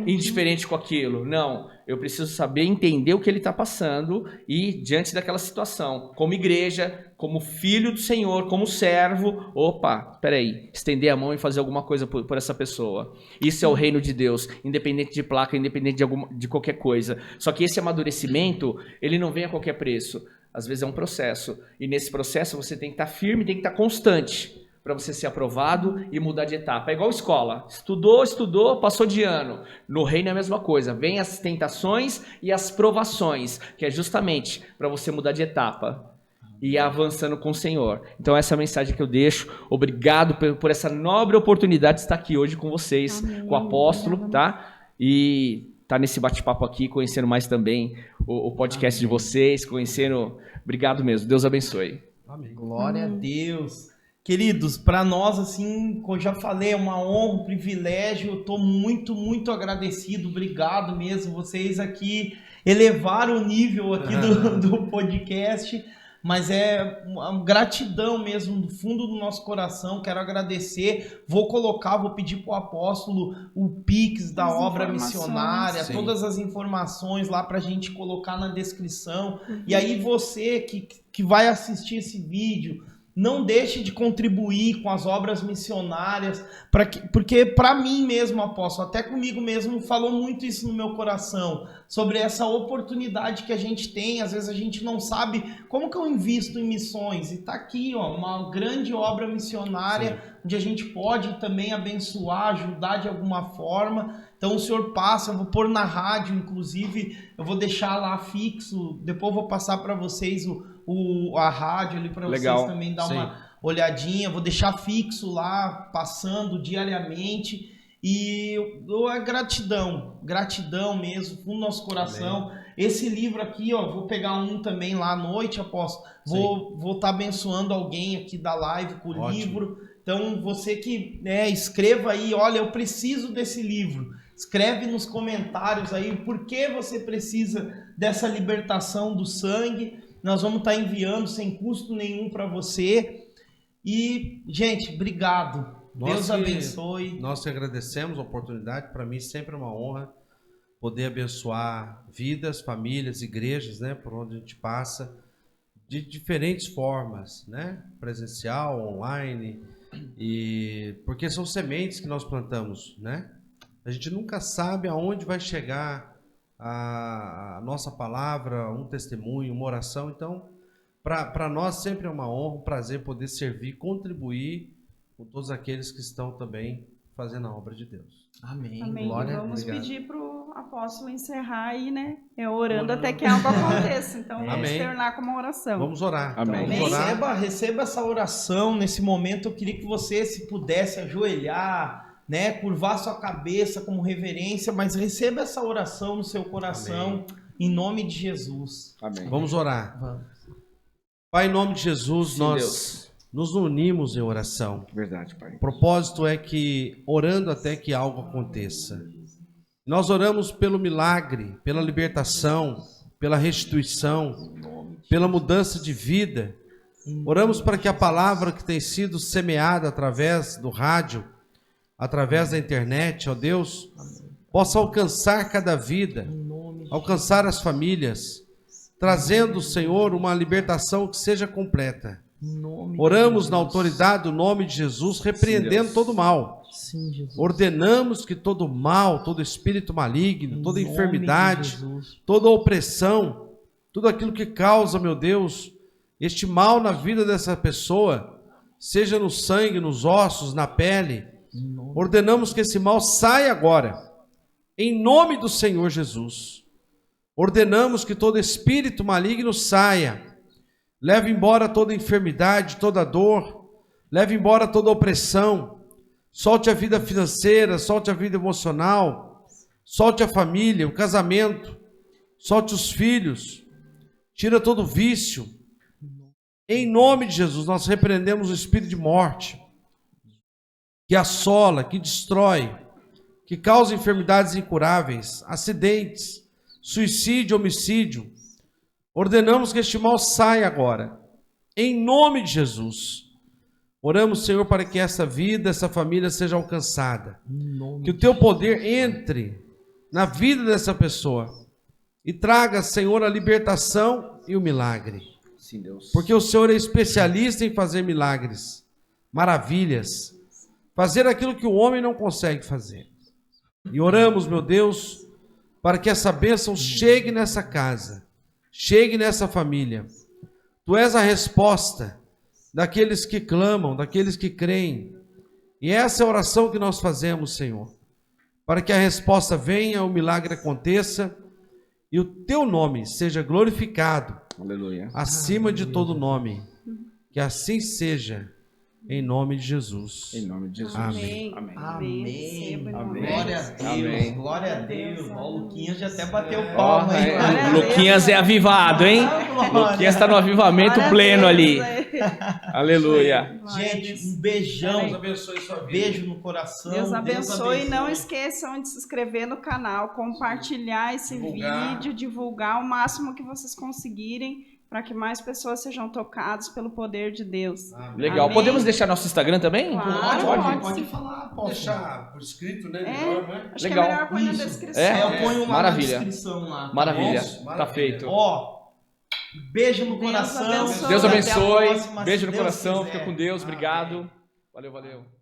indiferente com aquilo. Não, eu preciso saber entender o que ele está passando e diante daquela situação, como igreja, como filho do Senhor, como servo, peraí, estender a mão e fazer alguma coisa por essa pessoa. Isso é o reino de Deus, independente de placa, independente de qualquer coisa. Só que esse amadurecimento, ele não vem a qualquer preço. Às vezes é um processo. E nesse processo você tem que estar firme, tem que estar constante para você ser aprovado e mudar de etapa. É igual escola. Estudou, passou de ano. No reino é a mesma coisa. Vem as tentações e as provações, que é justamente para você mudar de etapa. e avançando com o Senhor. Então essa é a mensagem que eu deixo. Obrigado por essa nobre oportunidade de estar aqui hoje com vocês, Amém. com o apóstolo, tá? E tá nesse bate-papo aqui, conhecendo mais também o podcast de vocês, conhecendo... Obrigado mesmo, Deus abençoe. Amém. Glória a Deus. Queridos, para nós, assim, como eu já falei, é uma honra, um privilégio. Eu estou muito, muito agradecido. Obrigado mesmo. Vocês aqui elevaram o nível aqui do podcast. Mas é uma gratidão mesmo, do fundo do nosso coração. Quero agradecer. Vou pedir para o apóstolo o Pix da obra missionária, Sim. todas as informações lá para a gente colocar na descrição. E aí você que vai assistir esse vídeo, não deixe de contribuir com as obras missionárias, porque para mim mesmo, apóstolo, até comigo mesmo, falou muito isso no meu coração, sobre essa oportunidade que a gente tem. Às vezes a gente não sabe como que eu invisto em missões, e tá aqui, ó, uma grande obra missionária, sim, onde a gente pode também abençoar, ajudar de alguma forma. Então o senhor passa, eu vou pôr na rádio, inclusive, eu vou deixar lá fixo, depois eu vou passar para vocês a rádio ali para vocês também dar uma olhadinha. Vou deixar fixo lá, passando diariamente. E gratidão mesmo, fundo do nosso coração. Amém. Esse livro aqui, ó, vou pegar um também lá à noite, apóstolo. Vou estar abençoando alguém aqui da live com o livro. Então, você que escreva aí, olha, eu preciso desse livro. Escreve nos comentários aí por que você precisa dessa libertação do sangue. Nós vamos estar enviando sem custo nenhum para você. E, gente, obrigado. Deus abençoe. Nós te agradecemos a oportunidade. Para mim sempre é uma honra poder abençoar vidas, famílias, igrejas, né, por onde a gente passa, de diferentes formas, né, presencial, online, e porque são sementes que nós plantamos, né? A gente nunca sabe aonde vai chegar a nossa palavra, um testemunho, uma oração. Então, para nós sempre é uma honra, um prazer poder servir, contribuir com todos aqueles que estão também fazendo a obra de Deus. Amém. Amém. Glória, vamos obrigado. Pedir para o apóstolo encerrar aí, né? Orando até que algo aconteça. Então, vamos terminar com uma oração. Vamos orar. Amém. Vamos orar. Receba essa oração nesse momento. Eu queria que você, se pudesse, ajoelhar, né, curvar sua cabeça como reverência, mas receba essa oração no seu coração. Amém. Em nome de Jesus. Amém. Vamos orar. Vamos. Pai, em nome de Jesus, Sim, nós Deus, nos unimos em oração. verdade, Pai. O propósito é que, orando até que algo aconteça. Nós oramos pelo milagre, pela libertação, pela restituição, pela mudança de vida. Oramos para que a palavra que tem sido semeada através do rádio, através da internet, ó Deus, possa alcançar cada vida, alcançar as famílias, trazendo, Senhor, uma libertação que seja completa. Oramos na autoridade do nome de Jesus, repreendendo todo mal. Sim, Jesus. Ordenamos que todo mal, todo espírito maligno, toda enfermidade, toda opressão, tudo aquilo que causa, meu Deus, este mal na vida dessa pessoa, seja no sangue, nos ossos, na pele, ordenamos que esse mal saia agora, em nome do Senhor Jesus. Ordenamos que todo espírito maligno saia, leve embora toda enfermidade, toda dor, leve embora toda opressão, solte a vida financeira, solte a vida emocional, solte a família, o casamento, solte os filhos, tira todo vício. Em nome de Jesus, nós repreendemos o espírito de morte, que assola, que destrói, que causa enfermidades incuráveis, acidentes, suicídio, homicídio. Ordenamos que este mal saia agora, em nome de Jesus. Oramos, Senhor, para que essa vida, essa família seja alcançada. Que o teu poder entre na vida dessa pessoa e traga, Senhor, a libertação e o milagre. Sim, Deus. Porque o Senhor é especialista em fazer milagres, maravilhas, fazer aquilo que o homem não consegue fazer. E oramos, meu Deus, para que essa bênção chegue nessa casa, chegue nessa família. Tu és a resposta daqueles que clamam, daqueles que creem. E essa é a oração que nós fazemos, Senhor, para que a resposta venha, o milagre aconteça e o teu nome seja glorificado Aleluia. acima de todo nome. Que assim seja, em nome de Jesus. Em nome de Jesus. Amém. Amém. Amém. Receba em nome Amém. Glória a Deus, Amém. glória a Glória a Deus. Deus, Ó, o Luquinhas já até aleluia. bateu Ó, palma aí. Glória a o Luquinhas é avivado, hein? Luquinhas está no avivamento Glória a pleno Deus, ali. é. Aleluia. Glória a Gente, Deus. um beijão. Deus abençoe sua vida. Beijo no coração. Deus abençoe. E não esqueçam de se inscrever no canal, compartilhar esse Divulgar. vídeo, divulgar o máximo que vocês conseguirem, para que mais pessoas sejam tocadas pelo poder de Deus. Legal. Amém. Podemos deixar nosso Instagram também? Claro, Pode pode. falar, Vou deixar por escrito, né? É. Melhor, né? Acho Legal. que é melhor pôr na Isso. descrição. É? Eu ponho uma Maravilha. na descrição lá. tá Maravilha. Isso, Tá maravilha. feito. bom? Ó, beijo no Deus coração. abençoe. Deus Até a abençoe. próxima, Beijo se no Deus coração. quiser. Fica com Deus. Amém. Obrigado. Valeu, valeu.